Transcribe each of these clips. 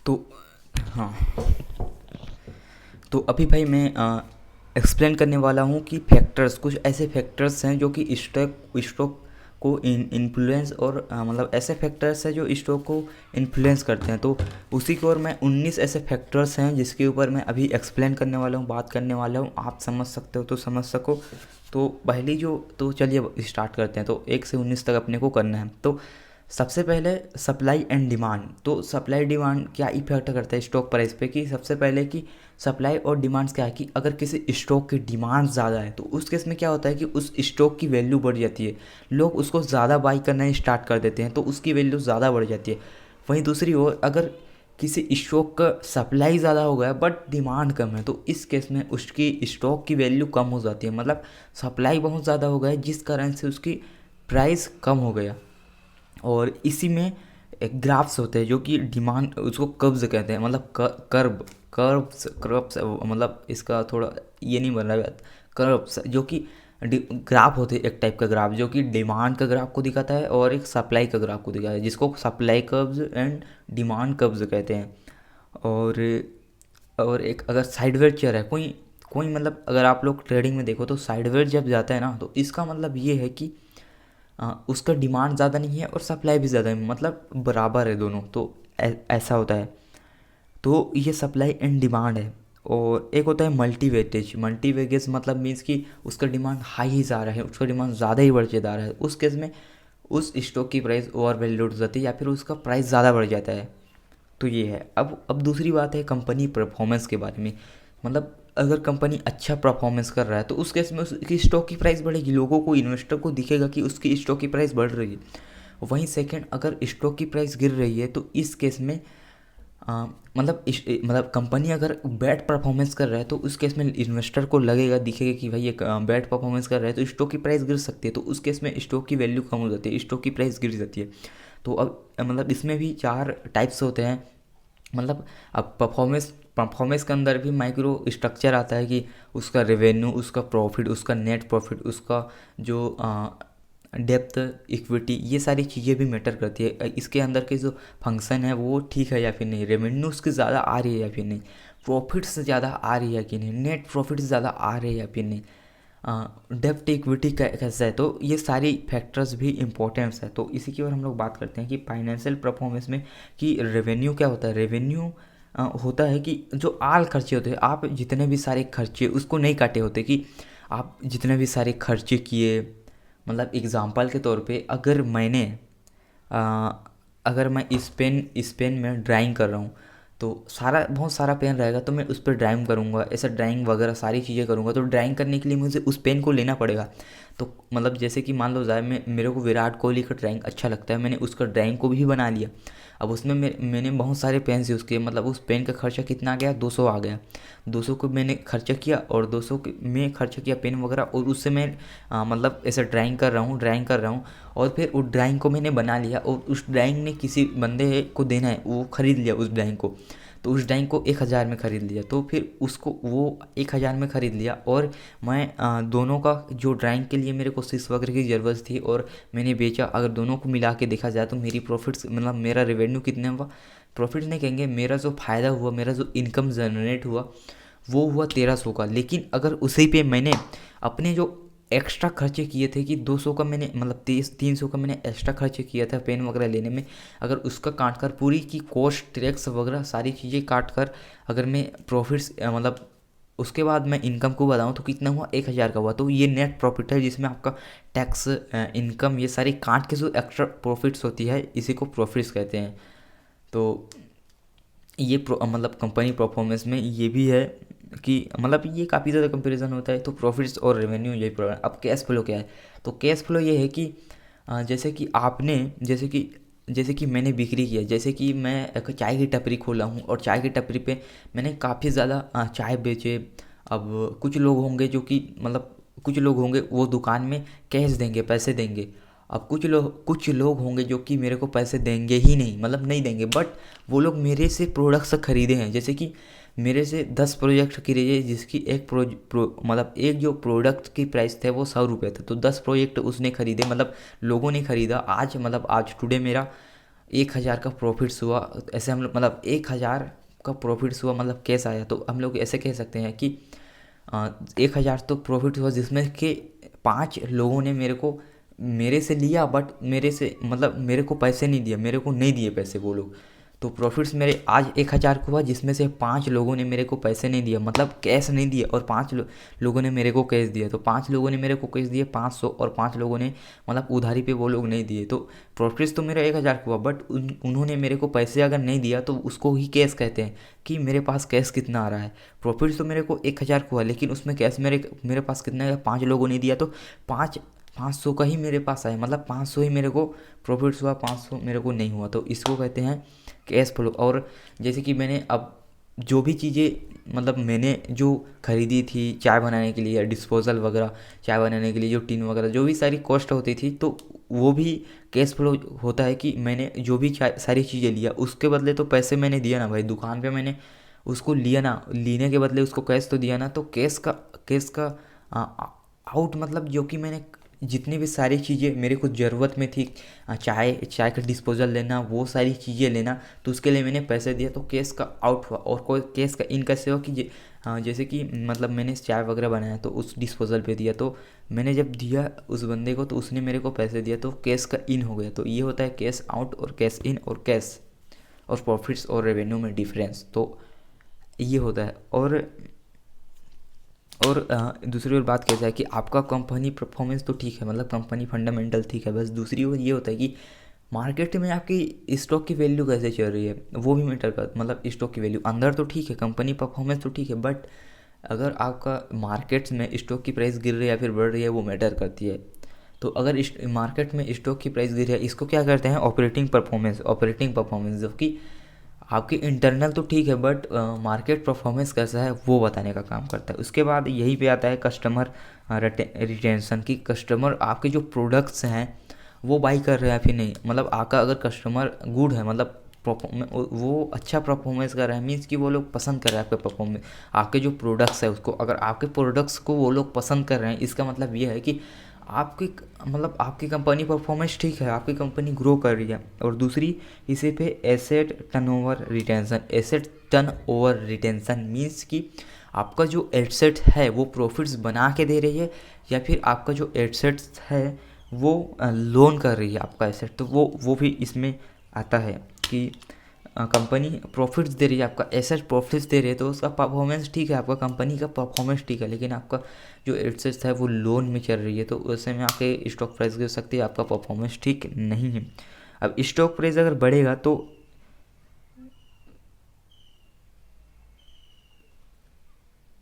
तो हाँ, तो अभी भाई मैं एक्सप्लेन करने वाला हूँ कि फैक्टर्स, कुछ ऐसे फैक्टर्स हैं जो कि स्टॉक स्टॉक को इन्फ्लुएंस और मतलब ऐसे फैक्टर्स हैं जो स्टॉक को इन्फ्लुएंस करते हैं। तो उसी की ओर मैं 19 ऐसे फैक्टर्स हैं जिसके ऊपर मैं अभी एक्सप्लेन करने वाला हूँ, बात करने वाला हूँ। आप समझ सकते हो तो समझ सको। तो पहली जो, तो चलिए स्टार्ट करते हैं। तो 1 से 19 तक अपने को करना है। तो सबसे पहले सप्लाई एंड डिमांड। तो सप्लाई डिमांड क्या इफेक्ट करता है स्टॉक प्राइस पे, कि सबसे पहले कि सप्लाई और डिमांड्स क्या है, कि अगर किसी स्टॉक की डिमांड ज़्यादा है तो उस केस में क्या होता है कि उस स्टॉक की वैल्यू बढ़ जाती है, लोग उसको ज़्यादा बाई करना स्टार्ट कर देते हैं, तो उसकी वैल्यू ज़्यादा बढ़ जाती है। वहीं दूसरी ओर अगर किसी स्टॉक का सप्लाई ज़्यादा हो गया बट डिमांड कम है, तो इस केस में उसकी स्टॉक की वैल्यू कम हो जाती है। मतलब सप्लाई बहुत ज़्यादा हो गया जिस कारण से उसकी प्राइस कम हो गया। और इसी में एक ग्राफ्स होते हैं जो कि डिमांड, उसको कब्ज कहते हैं, मतलब कर्व्स मतलब इसका थोड़ा ये नहीं बन रहा है, कर्व्स जो कि ग्राफ होते हैं, एक टाइप का ग्राफ जो कि डिमांड का ग्राफ को दिखाता है और एक सप्लाई का ग्राफ को दिखाता है, जिसको supply curves and demand curves कहते हैं। और और एक अगर साइडवेयर चेयर है कोई कोई, मतलब अगर आप लोग ट्रेडिंग में देखो तो साइडवेयर जब जाता है ना, तो इसका मतलब ये है कि उसका डिमांड ज़्यादा नहीं है और सप्लाई भी ज़्यादा है, मतलब बराबर है दोनों। तो ऐसा होता है। तो ये सप्लाई एंड डिमांड है। और एक होता है मल्टी वेटेज। मल्टी वेटेज मतलब मीन्स कि उसका डिमांड हाई ही जा रहा है, उसका डिमांड ज़्यादा ही बढ़ जा रहा है, उस केस में उस स्टॉक की प्राइस ओवर वैल्यूड हो जाती है या फिर उसका प्राइस ज़्यादा बढ़ जाता है। तो ये है। अब दूसरी बात है कंपनी परफॉर्मेंस के बारे में। मतलब अगर कंपनी अच्छा परफॉर्मेंस कर रहा है तो उस केस में उसकी स्टॉक की प्राइस बढ़ेगी, लोगों को, इन्वेस्टर को दिखेगा कि उसकी स्टॉक की प्राइस बढ़ रही है। वहीं सेकंड, अगर स्टॉक की प्राइस गिर रही है तो इस केस में मतलब कंपनी अगर बैड परफॉर्मेंस कर रहा है तो उस केस में इन्वेस्टर को लगेगा, दिखेगा कि भाई ये बैड परफॉर्मेंस कर रहा है तो स्टॉक की प्राइस गिर सकती है, तो उस केस में स्टॉक की वैल्यू कम हो जाती है, स्टॉक की प्राइस गिर जाती है। तो अब मतलब इसमें भी 4 टाइप्स होते हैं। मतलब अब परफॉर्मेंस के अंदर भी माइक्रो स्ट्रक्चर आता है कि उसका रेवेन्यू, उसका प्रॉफिट, उसका नेट प्रॉफिट, उसका जो डेप्थ, इक्विटी, ये सारी चीज़ें भी मैटर करती है। इसके अंदर के जो फंक्शन है वो ठीक है या फिर नहीं, रेवेन्यू उसकी ज़्यादा आ रही है या फिर नहीं, प्रॉफिट से ज़्यादा आ रही है कि नहीं, नेट प्रॉफिट से ज़्यादा आ रही है या फिर नहीं, डेप्ट इक्विटी कैसा है। तो ये सारी फैक्टर्स भी इम्पोर्टेंट्स है। तो इसी की ओर हम लोग बात करते हैं कि फाइनेंशियल परफॉर्मेंस में कि रेवेन्यू क्या होता है। रेवेन्यू होता है कि जो आल खर्चे होते हैं, आप जितने भी सारे खर्चे उसको नहीं काटे होते, कि आप जितने भी सारे खर्चे किए, मतलब एग्ज़ाम्पल के तौर पे अगर मैंने आ, अगर मैं इस पेन में ड्राइंग कर रहा हूँ तो सारा बहुत सारा पेन रहेगा तो मैं उस पर ड्राइंग करूँगा, ऐसा ड्राइंग वगैरह सारी चीज़ें करूँगा, तो ड्राइंग करने के लिए मुझे उस पेन को लेना पड़ेगा। तो मतलब जैसे कि मान लो जाए मैं, मेरे को विराट कोहली का ड्राइंग अच्छा लगता है, मैंने उसका ड्राइंग को भी बना लिया। अब उसमें मैंने बहुत सारे पेन्स यूज़ किए, मतलब उस पेन का खर्चा कितना आ गया, 200 आ गया। 200 को मैंने खर्चा किया और 200 में खर्चा किया पेन वगैरह, और उससे मैं मतलब ऐसा ड्राइंग कर रहा हूँ और फिर उस ड्राइंग को मैंने बना लिया और उस ड्राइंग ने किसी बंदे को देना है, वो ख़रीद लिया उस ड्राइंग को। तो उस ड्राइंग को 1,000 में ख़रीद लिया, तो फिर उसको वो 1,000 में ख़रीद लिया, और मैं दोनों का जो ड्राइंग के लिए मेरे को शीश वगैरह की ज़रूरत थी और मैंने बेचा, अगर दोनों को मिला के देखा जाए तो मेरी प्रॉफिट्स, मतलब मेरा रेवेन्यू कितने हुआ, प्रॉफिट नहीं कहेंगे, मेरा जो फ़ायदा हुआ, मेरा जो इनकम जनरेट हुआ वो हुआ 1,300 का। लेकिन अगर उसी पे मैंने अपने जो एक्स्ट्रा खर्चे किए थे, कि 200 का मैंने, मतलब 300 का मैंने एक्स्ट्रा खर्चे किया था पेन वगैरह लेने में, अगर उसका काट कर पूरी की कॉस्ट, टैक्स वगैरह सारी चीज़ें काट कर अगर मैं प्रॉफिट्स, मतलब उसके बाद मैं इनकम को बताऊँ तो कितना हुआ, 1,000 का हुआ। तो ये नेट प्रॉफिट है जिसमें आपका टैक्स, इनकम, ये सारी काट के जो एक्स्ट्रा प्रॉफिट्स होती है इसी को प्रॉफिट्स कहते हैं। तो ये मतलब कंपनी परफॉर्मेंस में ये भी है कि मतलब ये काफ़ी ज़्यादा कंपैरिजन होता है। तो प्रॉफिट्स और रेवेन्यू यही प्रॉब्लम। अब कैश फ्लो क्या है, तो कैश फ्लो ये है कि जैसे कि आपने, जैसे कि मैंने बिक्री किया, जैसे कि मैं एक चाय की टपरी खोला हूँ और चाय की टपरी पे मैंने काफ़ी ज़्यादा चाय बेचे। अब कुछ लोग होंगे जो कि, मतलब कुछ लोग होंगे वो दुकान में कैश देंगे, पैसे देंगे। अब कुछ लोग होंगे जो कि मेरे को पैसे देंगे ही नहीं, मतलब नहीं देंगे, बट वो लोग मेरे से प्रोडक्ट्स खरीदे हैं। जैसे कि मेरे से 10 प्रोजेक्ट खरीदे जिसकी मतलब एक जो प्रोडक्ट की प्राइस थे वो 100 रुपये थे, तो 10 प्रोजेक्ट उसने खरीदे, मतलब लोगों ने खरीदा। आज मतलब आज टुडे मेरा 1,000 का प्रॉफिट्स हुआ, ऐसे हम लोग मतलब 1,000 का प्रॉफिट्स हुआ मतलब कैश आया, तो हम लोग ऐसे कह सकते हैं कि 1,000 तो प्रॉफिट हुआ जिसमें कि 5 लोगों ने मेरे से लिया, बट मेरे से मतलब मेरे को पैसे नहीं दिए, मेरे को नहीं दिए पैसे वो लोग। तो प्रॉफिट्स मेरे आज 1,000 को हुआ जिसमें से 5 लोगों ने मेरे को पैसे नहीं दिया, मतलब कैश नहीं दिए, और 5 लोगों ने मेरे को कैश दिया। तो 5 लोगों ने मेरे को कैश दिए 500, और 5 लोगों ने मतलब उधारी पे वो लोग नहीं दिए। तो प्रॉफिट्स तो मेरा 1,000 का हुआ, बट उन्होंने मेरे को पैसे अगर नहीं दिया तो उसको ही कैश कहते हैं कि मेरे पास कैश कितना आ रहा है। प्रॉफिट्स तो मेरे को 1,000 का हुआ, लेकिन उसमें कैश मेरे पास कितना है, 5 लोगों ने दिया, तो 500 का ही मेरे पास आया, मतलब 500 ही मेरे को प्रॉफिट्स हुआ, 500 मेरे को नहीं हुआ। तो इसको कहते हैं कैश फ्लो। और जैसे कि मैंने अब जो भी चीज़ें मतलब मैंने जो खरीदी थी चाय बनाने के लिए या डिस्पोजल वगैरह, चाय बनाने के लिए जो टिन वगैरह जो भी सारी कॉस्ट होती थी, तो वो भी कैश फ्लो होता है कि मैंने जो भी सारी चीज़ें लिया उसके बदले तो पैसे मैंने दिया ना भाई, दुकान पे मैंने उसको लिया ना, लेने के बदले उसको कैश तो दिया ना। तो कैश का आउट मतलब जो कि मैंने जितनी भी सारी चीज़ें मेरे को ज़रूरत में थी, चाय चाय का डिस्पोजल लेना, वो सारी चीज़ें लेना, तो उसके लिए मैंने पैसे दिए, तो केस का आउट हुआ। और कोई केस का इन कैसे हुआ कि जैसे कि मतलब मैंने चाय वगैरह बनाया तो उस डिस्पोजल पे दिया, तो मैंने जब दिया उस बंदे को तो उसने मेरे को पैसे दिया, तो केस का इन हो गया। तो ये होता है कैश आउट और कैश इन, और कैश और प्रॉफिट्स और रेवेन्यू में डिफरेंस, तो ये होता है। और दूसरी ओर बात कैसा है कि आपका कंपनी परफॉर्मेंस तो ठीक है, मतलब कंपनी फंडामेंटल ठीक है, बस दूसरी ओर ये होता है कि मार्केट में आपकी स्टॉक की वैल्यू कैसे चल रही है, वो भी मैटर कर, मतलब स्टॉक की वैल्यू अंदर तो ठीक है, कंपनी परफॉर्मेंस तो ठीक है, बट अगर आपका मार्केट्स में स्टॉक की प्राइस गिर रही है या फिर बढ़ रही है, वो मैटर करती है। तो अगर इस मार्केट में स्टॉक की प्राइस गिर रही है, इसको क्या करते हैं ऑपरेटिंग परफॉर्मेंस, जबकि आपकी इंटरनल तो ठीक है, बट मार्केट परफॉर्मेंस कैसा है वो बताने का काम करता है। उसके बाद यहीं पे आता है कस्टमर रिटेंशन, की कस्टमर आपके जो प्रोडक्ट्स हैं वो बाई कर रहे हैं फिर नहीं, मतलब आपका अगर कस्टमर गुड है, मतलब वो अच्छा परफॉर्मेंस कर रहा है, मीन्स कि वो लोग पसंद कर रहे हैं आपके परफॉर्मेंस, आपके जो प्रोडक्ट्स है उसको, अगर आपके प्रोडक्ट्स को वो लोग पसंद कर रहे हैं, इसका मतलब ये है कि आपकी मतलब आपकी कंपनी परफॉर्मेंस ठीक है, आपकी कंपनी ग्रो कर रही है। और दूसरी इसी पे asset turn over retention means कि आपका जो एसेट है वो प्रॉफिट्स बना के दे रही है, या फिर आपका जो एसेट्स है वो लोन कर रही है आपका एसेट, तो वो भी इसमें आता है कि कंपनी प्रॉफिट्स दे रही है, आपका एसेट प्रॉफिट्स दे रही है, तो उसका परफॉर्मेंस ठीक है, आपका कंपनी का परफॉर्मेंस ठीक है, लेकिन आपका जो एसेट्स है वो लोन में चल रही है, तो उससे में आके स्टॉक प्राइस गिर सकती है, आपका परफॉर्मेंस ठीक नहीं है। अब स्टॉक प्राइस अगर बढ़ेगा तो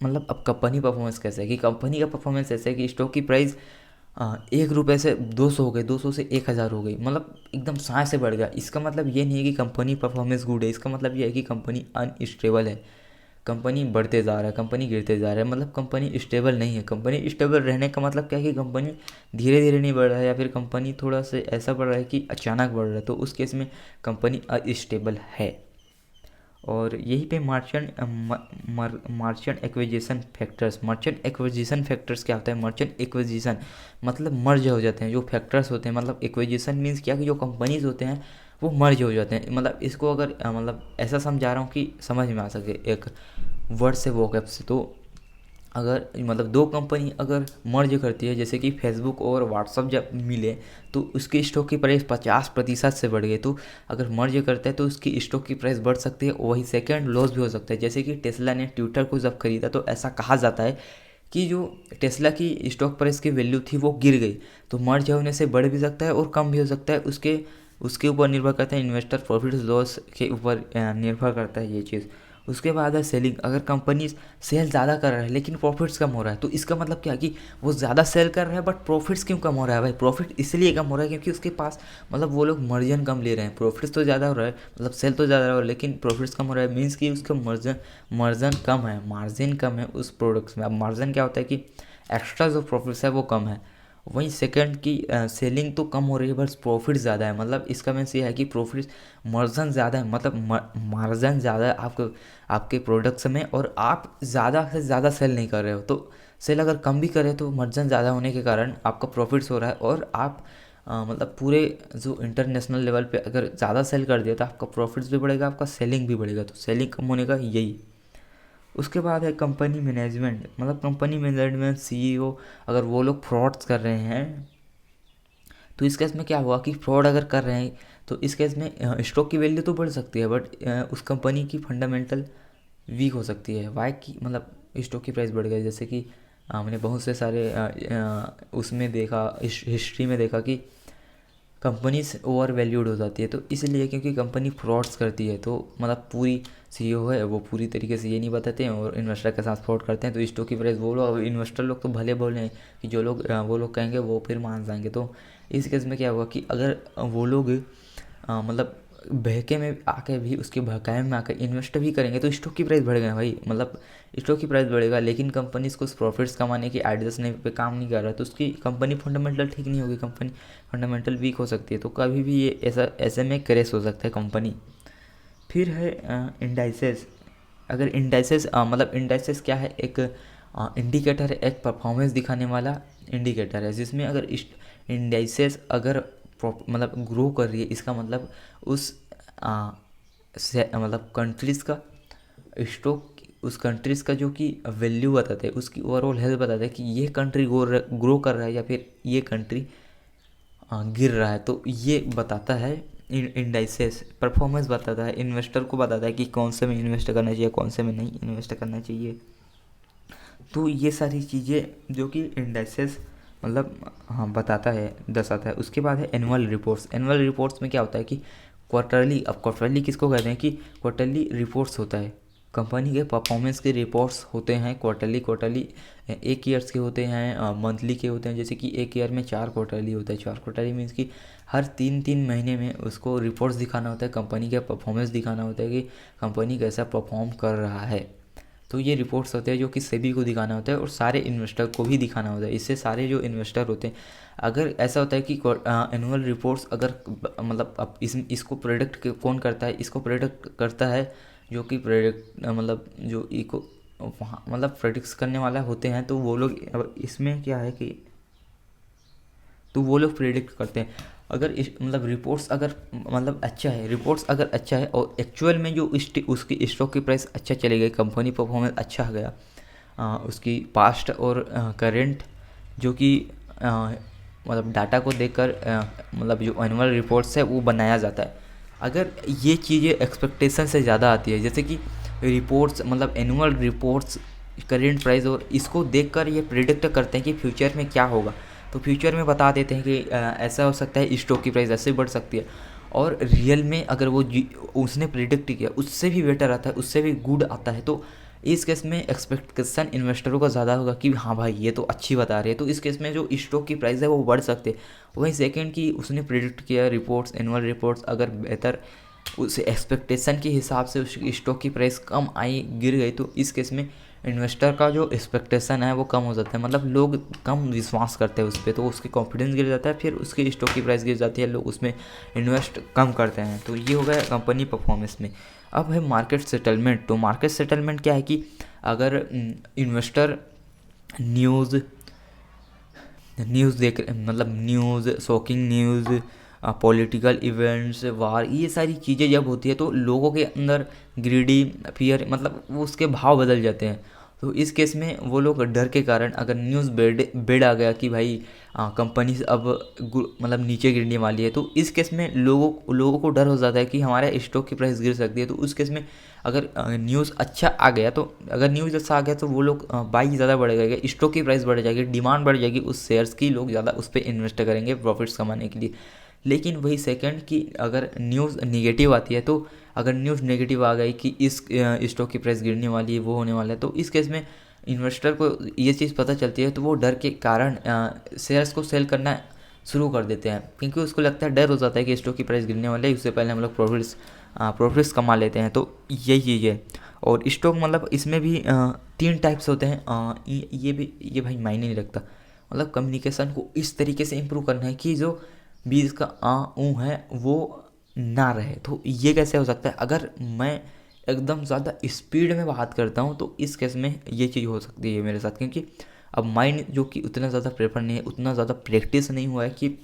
मतलब अब कंपनी परफॉर्मेंस कैसे है कि कंपनी का परफॉर्मेंस ऐसा है कि स्टॉक की प्राइस 1 रुपये से 200 हो गई, 200 से 1,000 हो गई, मतलब एकदम साय से बढ़ गया। इसका मतलब ये नहीं है कि कंपनी परफॉर्मेंस गुड है, इसका मतलब ये है कि कंपनी अनस्टेबल है, कंपनी बढ़ते जा रहा है, कंपनी गिरते जा रहा है, मतलब कंपनी स्टेबल नहीं है। कंपनी स्टेबल रहने का मतलब क्या है कि कंपनी धीरे धीरे नहीं बढ़ रहा है, या फिर कंपनी थोड़ा सा ऐसा बढ़ रहा है कि अचानक बढ़ रहा है, तो उस केस में कंपनी अनस्टेबल है। और यहीं पे मर्चेंट एक्विजिशन फैक्टर्स क्या होता है, मर्चेंट एक्विजिशन मतलब मर्ज हो जाते हैं जो फैक्टर्स होते हैं, मतलब एक्विजिशन मीन्स क्या कि जो कंपनीज होते हैं वो मर्ज हो जाते हैं, मतलब इसको अगर मतलब ऐसा समझा रहा हूँ कि समझ में आ सके एक वर्ड से वोकैब से। तो अगर मतलब दो कंपनी अगर मर्ज करती है, जैसे कि फेसबुक और व्हाट्सअप जब मिले तो उसकी स्टॉक की प्राइस 50% से बढ़ गई, तो अगर मर्ज करता है तो उसकी स्टॉक की प्राइस बढ़ सकती है, वही सेकंड लॉस भी हो सकता है। जैसे कि टेस्ला ने ट्विटर को जब खरीदा तो ऐसा कहा जाता है कि जो टेस्ला की स्टॉक प्राइस की वैल्यू थी वो गिर गई, तो मर्ज होने से बढ़ भी सकता है और कम भी हो सकता है, उसके उसके ऊपर निर्भर करता है, इन्वेस्टर प्रॉफिट लॉस के ऊपर निर्भर करता है ये चीज़। उसके बाद है सेलिंग, अगर कंपनी सेल ज़्यादा कर रहा है लेकिन प्रॉफिट्स कम हो रहा है, तो इसका मतलब क्या है कि वो ज़्यादा सेल कर रहा है बट प्रॉफिट्स क्यों कम हो रहा है भाई, प्रॉफिट इसलिए कम हो रहा है क्योंकि उसके पास मतलब वो लोग मार्जिन कम ले रहे हैं, प्रॉफिट्स तो ज़्यादा हो रहा है, मतलब सेल तो ज़्यादा हो रहा है लेकिन प्रॉफिट्स कम हो रहा है, मीन्स कि उसका मार्जिन कम है उस प्रोडक्ट्स में। अब मार्जिन क्या होता है कि एक्स्ट्रा जो प्रॉफिट्स है वो कम है, वहीं सेकंड की सेलिंग तो कम हो रही है बस प्रॉफिट ज़्यादा है, मतलब इसका मीन्स ये है कि प्रॉफिट मार्जिन ज़्यादा है, मतलब मार्जिन ज़्यादा है आपको आपके प्रोडक्ट्स में, और आप ज़्यादा से ज़्यादा सेल नहीं कर रहे हो, तो सेल अगर कम भी करें तो मार्जिन ज़्यादा होने के कारण आपका प्रॉफिट्स हो रहा है, और आप मतलब पूरे जो इंटरनेशनल लेवल पे अगर ज़्यादा सेल कर दिया तो आपका प्रॉफिट्स भी बढ़ेगा, आपका सेलिंग भी बढ़ेगा। तो सेलिंग कम होने का यही। उसके बाद है कंपनी मैनेजमेंट, मतलब कंपनी मैनेजमेंट सीईओ, अगर वो लोग फ्रॉड्स कर रहे हैं तो इस केस में क्या हुआ कि फ्रॉड अगर कर रहे हैं तो इस केस में स्टॉक की वैल्यू तो बढ़ सकती है, बट उस कंपनी की फंडामेंटल वीक हो सकती है। वाई की मतलब स्टॉक की प्राइस बढ़ गई, जैसे कि मैंने बहुत से सारे उसमें देखा, हिस्ट्री में देखा कि कंपनीज ओवर वैल्यूड हो जाती है। तो इसलिए क्योंकि कंपनी फ्रॉड्स करती है, तो मतलब पूरी सीईओ है वो पूरी तरीके से ये नहीं बताते हैं और इन्वेस्टर के साथ फ्रॉड करते हैं। तो स्टॉक की प्राइस वो लोग, इन्वेस्टर लोग तो भले बोले हैं कि जो लोग वो लोग कहेंगे वो फिर मान जाएंगे। तो इस केस में क्या हुआ कि अगर वो लोग मतलब बहके में आके भी, उसके बहकावे में आकर इन्वेस्ट भी करेंगे तो स्टॉक की प्राइस बढ़ेगा भाई। मतलब स्टॉक की प्राइस बढ़ेगा, लेकिन कंपनी को प्रॉफिट्स कमाने की आइडियाज नहीं पे काम नहीं कर रहा, तो उसकी कंपनी फंडामेंटल ठीक नहीं होगी, कंपनी फंडामेंटल वीक हो सकती है। तो कभी भी ये ऐसे में क्रैश हो सकता है कंपनी। फिर है इंडाइसेस। अगर इंडाइसेस मतलब इंडाइसेस क्या है, एक इंडिकेटर है, एक परफॉर्मेंस दिखाने वाला इंडिकेटर है, जिसमें अगर इंडाइसेस अगर मतलब ग्रो कर रही है, इसका मतलब उस मतलब कंट्रीज़ का स्टॉक, उस कंट्रीज़ का जो कि वैल्यू बताते हैं, उसकी ओवरऑल हेल्थ बताते हैं कि ये कंट्री ग्रो कर रहा है या फिर ये कंट्री गिर रहा है। तो ये बताता है इंडाइसेस, परफॉर्मेंस बताता है, इन्वेस्टर को बताता है कि कौन से में इन्वेस्ट करना चाहिए, कौन से में नहीं इन्वेस्ट करना चाहिए। तो ये सारी चीज़ें जो कि इंडाइसेस मतलब हाँ बताता है, दर्शाता है। उसके बाद है एनुअल रिपोर्ट्स। एनुअल रिपोर्ट्स में क्या होता है कि क्वार्टरली, अब क्वार्टरली किसको कहते हैं कि क्वार्टरली रिपोर्ट्स होता है, कंपनी के परफॉर्मेंस के रिपोर्ट्स होते हैं क्वार्टरली। क्वार्टरली एक ईयर्स के होते हैं, मंथली के होते हैं। जैसे कि एक ईयर में 4 क्वार्टरली होता है। 4 क्वार्टरली मीन्स कि हर 3-3 महीने में उसको रिपोर्ट्स दिखाना होता है, कंपनी का परफॉर्मेंस दिखाना होता है कि कंपनी कैसा परफॉर्म कर रहा है। तो ये रिपोर्ट्स होते हैं जो कि सेबी को दिखाना होता है और सारे इन्वेस्टर को भी दिखाना होता है। इससे सारे जो इन्वेस्टर होते हैं, अगर ऐसा होता है कि एनुअल रिपोर्ट्स अगर मतलब अब इसको प्रोडक्ट कौन करता है, इसको प्रोडक्ट करता है जो कि प्रोडक्ट मतलब जो इको वहाँ मतलब प्रोडिक्स करने वाला होते हैं। तो वो लोग, अब इसमें क्या है कि तो वो लोग प्रेडिक्ट करते हैं। अगर इस मतलब रिपोर्ट्स अगर मतलब अच्छा है, रिपोर्ट्स अगर अच्छा है और एक्चुअल में जो उसकी स्टॉक की प्राइस अच्छा चली गई, कंपनी परफॉर्मेंस अच्छा हो गया, उसकी पास्ट और करेंट जो कि मतलब डाटा को देखकर मतलब जो एनुअल रिपोर्ट्स है वो बनाया जाता है। अगर ये चीज़ें एक्सपेक्टेशन से ज़्यादा आती है, जैसे कि रिपोर्ट्स मतलब एनुअल रिपोर्ट्स करेंट प्राइस और इसको देखकर ये प्रिडिक्ट करते हैं कि फ्यूचर में क्या होगा। तो फ्यूचर में बता देते हैं कि ऐसा हो सकता है, स्टॉक की प्राइस ऐसे बढ़ सकती है। और रियल में अगर वो उसने प्रिडिक्ट किया उससे भी बेटर आता है, उससे भी गुड आता है, तो इस केस में एक्सपेक्टेशन इन्वेस्टरों का ज़्यादा होगा कि हाँ भाई ये तो अच्छी बता रही है, तो इस केस में जो स्टॉक की प्राइस है वो बढ़ सकते हैं। वहीं सेकेंड की उसने प्रिडिक्ट किया रिपोर्ट्स, एनुअल रिपोर्ट्स अगर बेहतर उस एक्सपेक्टेशन के हिसाब से उसकी स्टॉक की प्राइस कम आई, गिर गई, तो इस केस में इन्वेस्टर का जो एक्सपेक्टेशन है वो कम हो जाता है। मतलब लोग कम विश्वास करते हैं उस पर, तो उसकी कॉन्फिडेंस गिर जाता है, फिर उसकी स्टॉक की प्राइस गिर जाती है, लोग उसमें इन्वेस्ट कम करते हैं। तो ये हो गया कंपनी परफॉर्मेंस में। अब है मार्केट सेटलमेंट। तो मार्केट सेटलमेंट क्या है कि अगर इन्वेस्टर न्यूज़ न्यूज़ देख मतलब news, shocking news, political events, war, ये सारी चीज़ें जब होती है तो लोगों के अंदर ग्रीडी फियर मतलब वो उसके भाव बदल जाते हैं। तो इस केस में वो लोग डर के कारण अगर न्यूज़ बेड आ गया कि भाई कंपनी अब मतलब नीचे गिरने वाली है, तो इस केस में लोगों को डर हो जाता है कि हमारे स्टॉक की प्राइस गिर सकती है। तो उस केस में अगर न्यूज़ अच्छा आ गया, तो अगर न्यूज़ अच्छा आ गया तो वो लोग बाई ज़्यादा बढ़ेगा, स्टॉक की प्राइस बढ़ जाएगी, डिमांड बढ़ जाएगी उस शेयर्स की, लोग ज़्यादा उस पर इन्वेस्ट करेंगे प्रॉफिट्स कमाने के लिए। लेकिन वही सेकंड की अगर न्यूज़ नेगेटिव आती है, तो अगर न्यूज़ नेगेटिव आ गई कि इस स्टॉक की प्राइस गिरने वाली है, वो होने वाला है, तो इस केस में इन्वेस्टर को ये चीज़ पता चलती है, तो वो डर के कारण शेयर्स को सेल करना शुरू कर देते हैं, क्योंकि उसको लगता है, डर हो जाता है कि स्टॉक की प्राइस गिरने वाली है, उससे पहले हम लोग प्रॉफिट्स कमा लेते हैं। तो यही चीज़ है। और स्टॉक मतलब इसमें भी 3 टाइप्स होते हैं। ये भाई मायने नहीं रखता, मतलब कम्युनिकेशन को इस तरीके से इम्प्रूव करना है कि जो बीच का ऊ है वो ना रहे। तो ये कैसे हो सकता है, अगर मैं एकदम ज़्यादा स्पीड में बात करता हूँ तो इस केस में ये चीज़ हो सकती है मेरे साथ, क्योंकि अब माइंड जो कि उतना ज़्यादा प्रेफर नहीं है, उतना ज़्यादा प्रैक्टिस नहीं हुआ है कि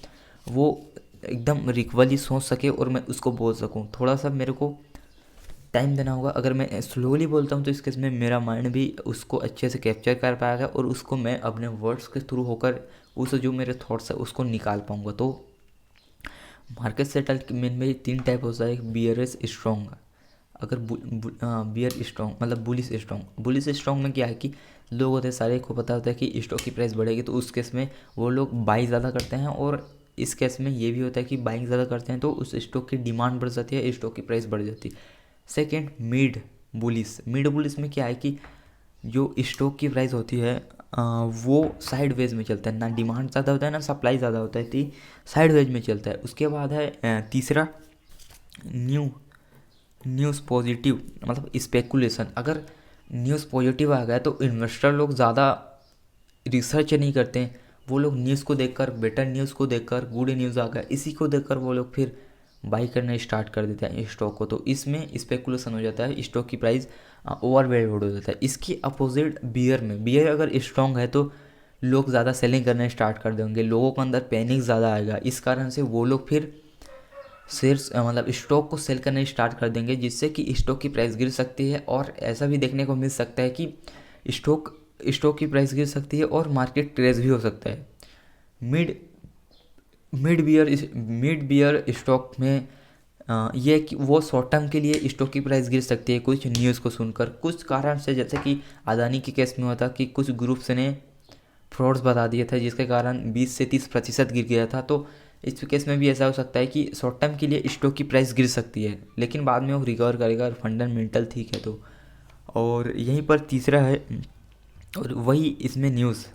वो एकदम रिकवली सोच सके और मैं उसको बोल सकूँ। थोड़ा सा मेरे को टाइम देना होगा। अगर मैं स्लोली बोलता हूँ तो इस केस में मेरा माइंड भी उसको अच्छे से कैप्चर कर पाएगा और उसको मैं अपने वर्ड्स के थ्रू होकर उस जो मेरे थॉट्स है उसको निकाल पाऊँगा। तो मार्केट सेटलमेंट में 3 टाइप होता है। एक बियरस स्ट्रॉन्ग, अगर बियर स्ट्रॉन्ग मतलब बुलिस स्ट्रॉन्ग में क्या है कि लोग होते हैं सारे को पता होता है कि स्टॉक की प्राइस बढ़ेगी, तो उस केस में वो लोग बाई ज़्यादा करते हैं। और इस केस में ये भी होता है कि बाइंग ज़्यादा करते हैं तो उस स्टॉक की डिमांड बढ़ जाती है, स्टॉक की प्राइस बढ़ जाती है। सेकेंड, मिड बुलिस में क्या है कि जो स्टॉक की प्राइस होती है वो साइड वेज में चलता है, ना डिमांड ज़्यादा होता है ना सप्लाई ज़्यादा होता है, तो साइड वेज में चलता है। उसके बाद है तीसरा, न्यूज़ पॉजिटिव मतलब स्पेकुलेशन। अगर न्यूज़ पॉजिटिव आ गया तो इन्वेस्टर लोग ज़्यादा रिसर्च नहीं करते हैं, वो लोग न्यूज़ को देखकर, बेटर न्यूज़ को देखकर, गुड न्यूज़ आ गया इसी को देखकर वो लोग फिर बाई करना स्टार्ट कर देते हैं स्टॉक को। तो इसमें स्पेकुलेशन हो जाता है, स्टॉक की प्राइस ओवर वैल्यूड हो जाता है। इसकी अपोजिट बियर में, बियर अगर स्ट्रॉन्ग है तो लोग ज़्यादा सेलिंग करना स्टार्ट कर देंगे, लोगों के अंदर पैनिक ज़्यादा आएगा, इस कारण से वो लोग फिर शेयर्स मतलब स्टॉक को सेल करना स्टार्ट कर देंगे, जिससे कि स्टॉक की प्राइस गिर सकती है। और ऐसा भी देखने को मिल सकता है कि स्टॉक स्टॉक की प्राइस गिर सकती है और मार्केट क्रेश भी हो सकता है। मिड मिड बियर स्टॉक में ये कि वो शॉर्ट टर्म के लिए स्टॉक की प्राइस गिर सकती है कुछ न्यूज़ को सुनकर, कुछ कारण से, जैसे कि अदानी के केस में हुआ था कि कुछ ग्रुप्स ने फ्रॉड्स बता दिए थे जिसके कारण 20 से 30% गिर गया था। तो इस केस में भी ऐसा हो सकता है कि शॉर्ट टर्म के लिए स्टॉक की प्राइस गिर सकती है, लेकिन बाद में वो रिकवर करेगा और फंडामेंटल ठीक है तो। और यहीं पर तीसरा है, और वही इसमें न्यूज़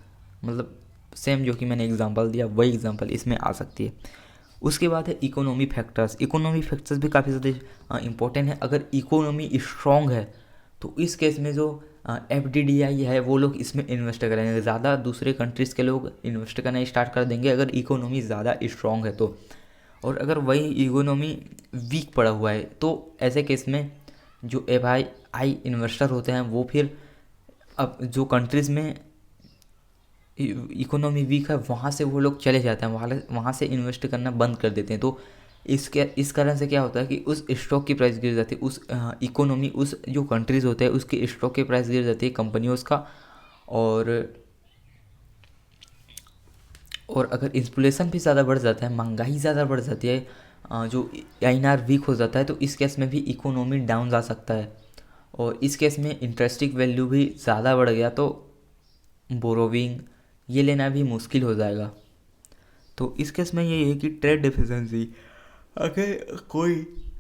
मतलब सेम जो कि मैंने एग्जांपल दिया वही एग्जांपल इसमें आ सकती है। उसके बाद है इकोनॉमी फैक्टर्स भी काफ़ी ज़्यादा इंपॉर्टेंट है। अगर इकोनॉमी स्ट्रॉन्ग है तो इस केस में जो FDDI है वो लोग इसमें इन्वेस्ट करेंगे, ज़्यादा दूसरे कंट्रीज़ के लोग इन्वेस्ट करना स्टार्ट कर देंगे अगर इकोनॉमी ज़्यादा स्ट्रॉन्ग है तो। और अगर वही इकोनॉमी वीक पड़ा हुआ है तो ऐसे केस में जो FII इन्वेस्टर होते हैं वो फिर अब जो कंट्रीज़ में इकोनॉमी वीक है वहाँ से वो लोग चले जाते हैं, वहाँ से इन्वेस्ट करना बंद कर देते हैं। तो इस कारण से क्या होता है कि उस स्टॉक की प्राइस गिर जाती है, उस इकोनॉमी उस जो कंट्रीज़ होते हैं उसके स्टॉक की प्राइस गिर जाती है कंपनियों का। और अगर इन्फ्लेशन भी ज़्यादा बढ़ जाता है, महंगाई ज़्यादा बढ़ जाती है, जो INR वीक हो जाता है तो इस केस में भी इकोनॉमी डाउन जा सकता है। और इस केस में इंटरेस्टिंग वैल्यू भी ज़्यादा बढ़ गया तो बोरोविंग ये लेना भी मुश्किल हो जाएगा। तो इस केस में ये है कि ट्रेड डेफिशिएंसी, अगर कोई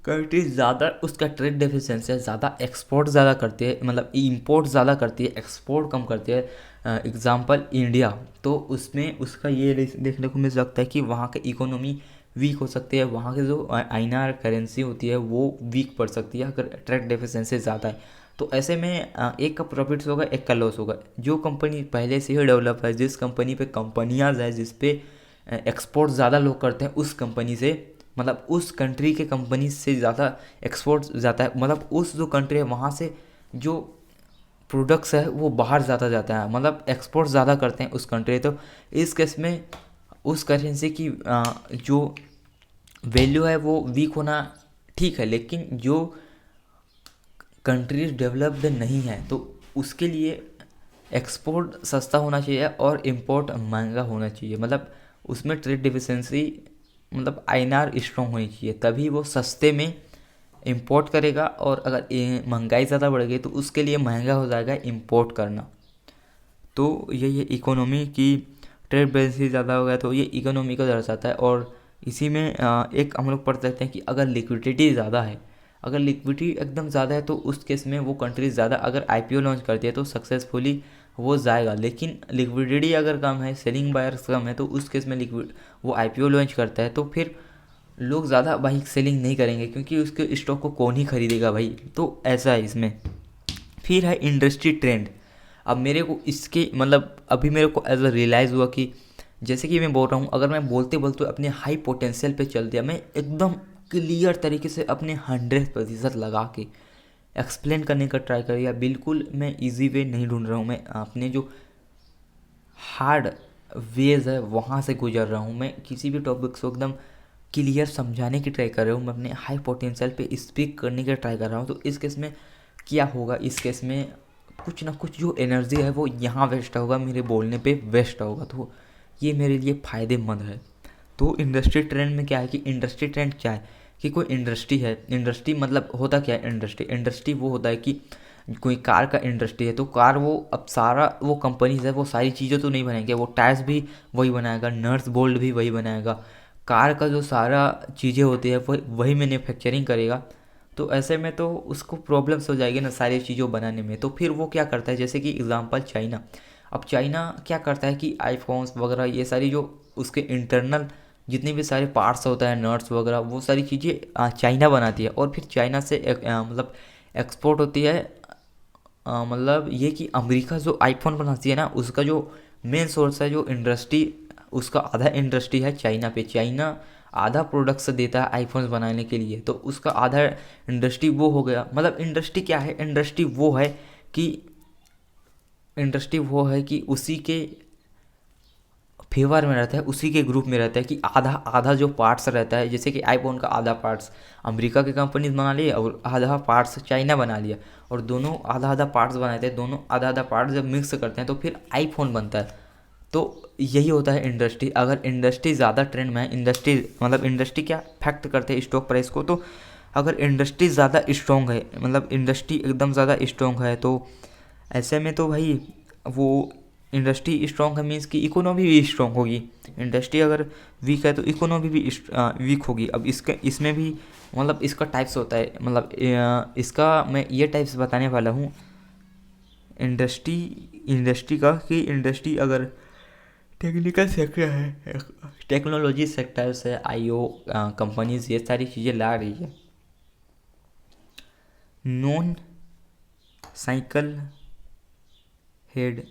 कंट्री ज़्यादा उसका ट्रेड डेफिशिएंसी है, ज़्यादा एक्सपोर्ट ज़्यादा करती है मतलब इंपोर्ट ज़्यादा करती है, एक्सपोर्ट कम करती है, एग्जांपल इंडिया, तो उसमें उसका ये देखने को मिल सकता है कि वहाँ की इकोनॉमी वीक हो सकती है, वहाँ की जो INR करेंसी होती है वो वीक पड़ सकती है अगर ट्रेड डेफिशिएंसी ज़्यादा है। तो ऐसे में एक का प्रॉफिट्स होगा एक का लॉस होगा। जो कंपनी पहले से ही डेवलप है, जिस कंपनी पे कंपनियाँ है जिस पे एक्सपोर्ट ज़्यादा लोग करते हैं उस कंपनी से मतलब उस कंट्री के कंपनी से ज़्यादा एक्सपोर्ट जाता है, मतलब उस जो कंट्री है वहाँ से जो प्रोडक्ट्स है वो बाहर ज़्यादा जाता है, मतलब एक्सपोर्ट ज़्यादा करते हैं उस कंट्री। तो इस केस में उस करेंसी की जो वैल्यू है वो वीक होना ठीक है, लेकिन जो कंट्रीज डेवलप्ड नहीं है तो उसके लिए एक्सपोर्ट सस्ता होना चाहिए और इंपोर्ट महंगा होना चाहिए। मतलब उसमें ट्रेड डिफिशेंसी मतलब INR स्ट्रॉन्ग होनी चाहिए, तभी वो सस्ते में इंपोर्ट करेगा। और अगर महंगाई ज़्यादा बढ़ गई तो उसके लिए महंगा हो जाएगा इंपोर्ट करना। तो ये इकोनॉमी की ट्रेड बैलेंस ज़्यादा हो गया तो ये इकोनॉमी को दर्शाता है। और इसी में एक हम लोग पढ़ सकते हैं कि अगर लिक्विडिटी ज़्यादा है, अगर लिक्विडिटी एकदम ज़्यादा है तो उस केस में वो कंट्री ज़्यादा अगर IPO लॉन्च करती है तो सक्सेसफुली वो जाएगा। लेकिन लिक्विडिटी अगर कम है, सेलिंग बायर्स कम है, तो उस केस में वो IPO लॉन्च करता है तो फिर लोग ज़्यादा बाइक सेलिंग नहीं करेंगे क्योंकि उसके स्टॉक को कौन ही खरीदेगा भाई। तो ऐसा है इसमें। फिर है इंडस्ट्री ट्रेंड। अब मेरे को इसके मतलब अभी मेरे को एज अ रियलाइज़ हुआ कि जैसे कि मैं बोल रहा हूँ, अगर मैं बोलते बोलते अपने हाई पोटेंशियल पे चल दिया, मैं एकदम क्लियर तरीके से अपने 100% लगा के एक्सप्लेन करने का ट्राई करिए। बिल्कुल मैं इजी वे नहीं ढूंढ रहा हूँ, मैं अपने जो हार्ड वेज है वहाँ से गुजर रहा हूँ। मैं किसी भी टॉपिक को एकदम क्लियर समझाने की ट्राई कर रहा हूँ, मैं अपने हाई पोटेंशियल पे स्पीक करने की ट्राई कर रहा हूँ। तो इस केस में क्या होगा, इस केस में कुछ ना कुछ जो एनर्जी है वो यहाँ वेस्ट होगा, मेरे बोलने पे वेस्ट होगा। तो ये मेरे लिए फ़ायदेमंद है। तो इंडस्ट्री ट्रेंड में क्या है कि इंडस्ट्री ट्रेंड क्या है कि कोई इंडस्ट्री है, इंडस्ट्री मतलब होता क्या है, इंडस्ट्री इंडस्ट्री वो होता है कि कोई कार का इंडस्ट्री है तो कार वो अब सारा वो कंपनीज है वो सारी चीज़ें तो नहीं बनाएंगे, वो टायर्स भी वही बनाएगा, नट्स बोल्ट भी वही बनाएगा, कार का जो सारा चीज़ें होती है वही वही मैन्युफैक्चरिंग करेगा। तो ऐसे में तो उसको प्रॉब्लम्स हो जाएगी ना सारी चीज़ों बनाने में। तो फिर वो क्या करता है, जैसे कि एग्जांपल चाइना। अब चाइना क्या करता है कि आईफोन्स वगैरह ये सारी जो उसके इंटरनल जितने भी सारे पार्ट्स होता है, नट्स वगैरह, वो सारी चीज़ें चाइना बनाती है और फिर चाइना से मतलब एक्सपोर्ट होती है। मतलब ये कि अमेरिका जो आईफोन बनाती है ना, उसका जो मेन सोर्स है जो इंडस्ट्री, उसका आधा इंडस्ट्री है चाइना पे। चाइना आधा प्रोडक्ट्स देता है आईफोन्स बनाने के लिए, तो उसका आधा इंडस्ट्री वो हो गया। मतलब इंडस्ट्री क्या है, कि इंडस्ट्री वो है कि उसी के फेवर में रहता है, उसी के ग्रुप में रहता है कि आधा आधा जो पार्ट्स रहता है, जैसे कि आईफोन का आधा पार्ट्स अमेरिका की कंपनीज बना लिया और आधा पार्ट्स चाइना बना लिया, और दोनों आधा आधा पार्ट्स बनाते हैं, दोनों आधा आधा पार्ट्स जब मिक्स करते हैं तो फिर आईफोन बनता है। तो यही होता है इंडस्ट्री। अगर इंडस्ट्री ज़्यादा ट्रेंड में है, इंडस्ट्री मतलब इंडस्ट्री क्या फैक्ट करते हैं स्टॉक प्राइस को, तो अगर इंडस्ट्री ज़्यादा स्ट्रॉन्ग है, मतलब इंडस्ट्री एकदम ज़्यादा स्ट्रॉन्ग है, तो ऐसे में तो भाई वो इंडस्ट्री स्ट्रॉन्ग है मीन्स कि इकोनॉमी भी स्ट्रॉन्ग होगी। इंडस्ट्री अगर वीक है तो इकोनॉमी भी वीक होगी। अब इसके इसमें भी मतलब इसका टाइप्स होता है, मतलब इसका मैं ये टाइप्स बताने वाला हूँ इंडस्ट्री इंडस्ट्री का, कि इंडस्ट्री अगर टेक्निकल सेक्टर है, टेक्नोलॉजी सेक्टर से आईओ कंपनीज ये सारी चीज़ें ला रही है। नॉन साइकिल हेड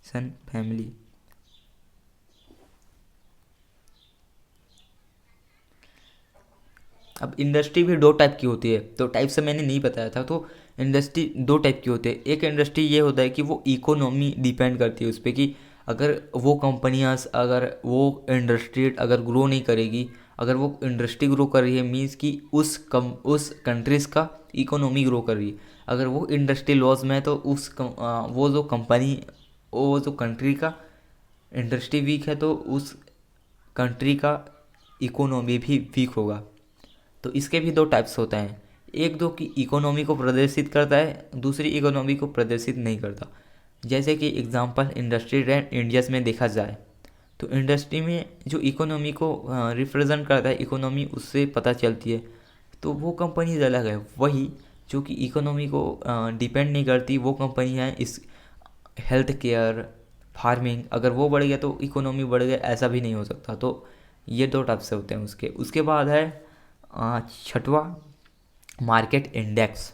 सन फैमिली। अब इंडस्ट्री भी दो टाइप की होती है, तो टाइप से मैंने नहीं बताया था। तो इंडस्ट्री दो टाइप की होती है। एक इंडस्ट्री ये होता है कि वो इकोनॉमी डिपेंड करती है उस पर, कि अगर वो कंपनियाँ, अगर वो इंडस्ट्री अगर ग्रो नहीं करेगी, अगर वो इंडस्ट्री ग्रो कर रही है मीन्स कि उस कंट्रीज़ का इकोनॉमी ग्रो कर रही है। अगर वो इंडस्ट्री लॉस में है तो वो जो कंपनी, वो जो कंट्री का इंडस्ट्री वीक है तो उस कंट्री का इकोनॉमी भी वीक होगा। तो इसके भी दो टाइप्स होते हैं, एक दो कि इकोनॉमी को प्रदर्शित करता है, दूसरी इकोनॉमी को प्रदर्शित नहीं करता। जैसे कि एग्जांपल इंडस्ट्री रेंट इंडियस में देखा जाए तो इंडस्ट्री में जो इकोनॉमी को रिप्रेजेंट करता है, इकोनॉमी उससे पता चलती है, तो वो कंपनीज अलग है। वही जो कि इकोनॉमी को डिपेंड नहीं करती, वो कंपनी है इस हेल्थ केयर, फार्मिंग, अगर वो बढ़ गया तो इकोनॉमी बढ़ गया, ऐसा भी नहीं हो सकता। तो ये दो टाइप से होते हैं उसके। उसके बाद है छठवा, मार्केट इंडेक्स।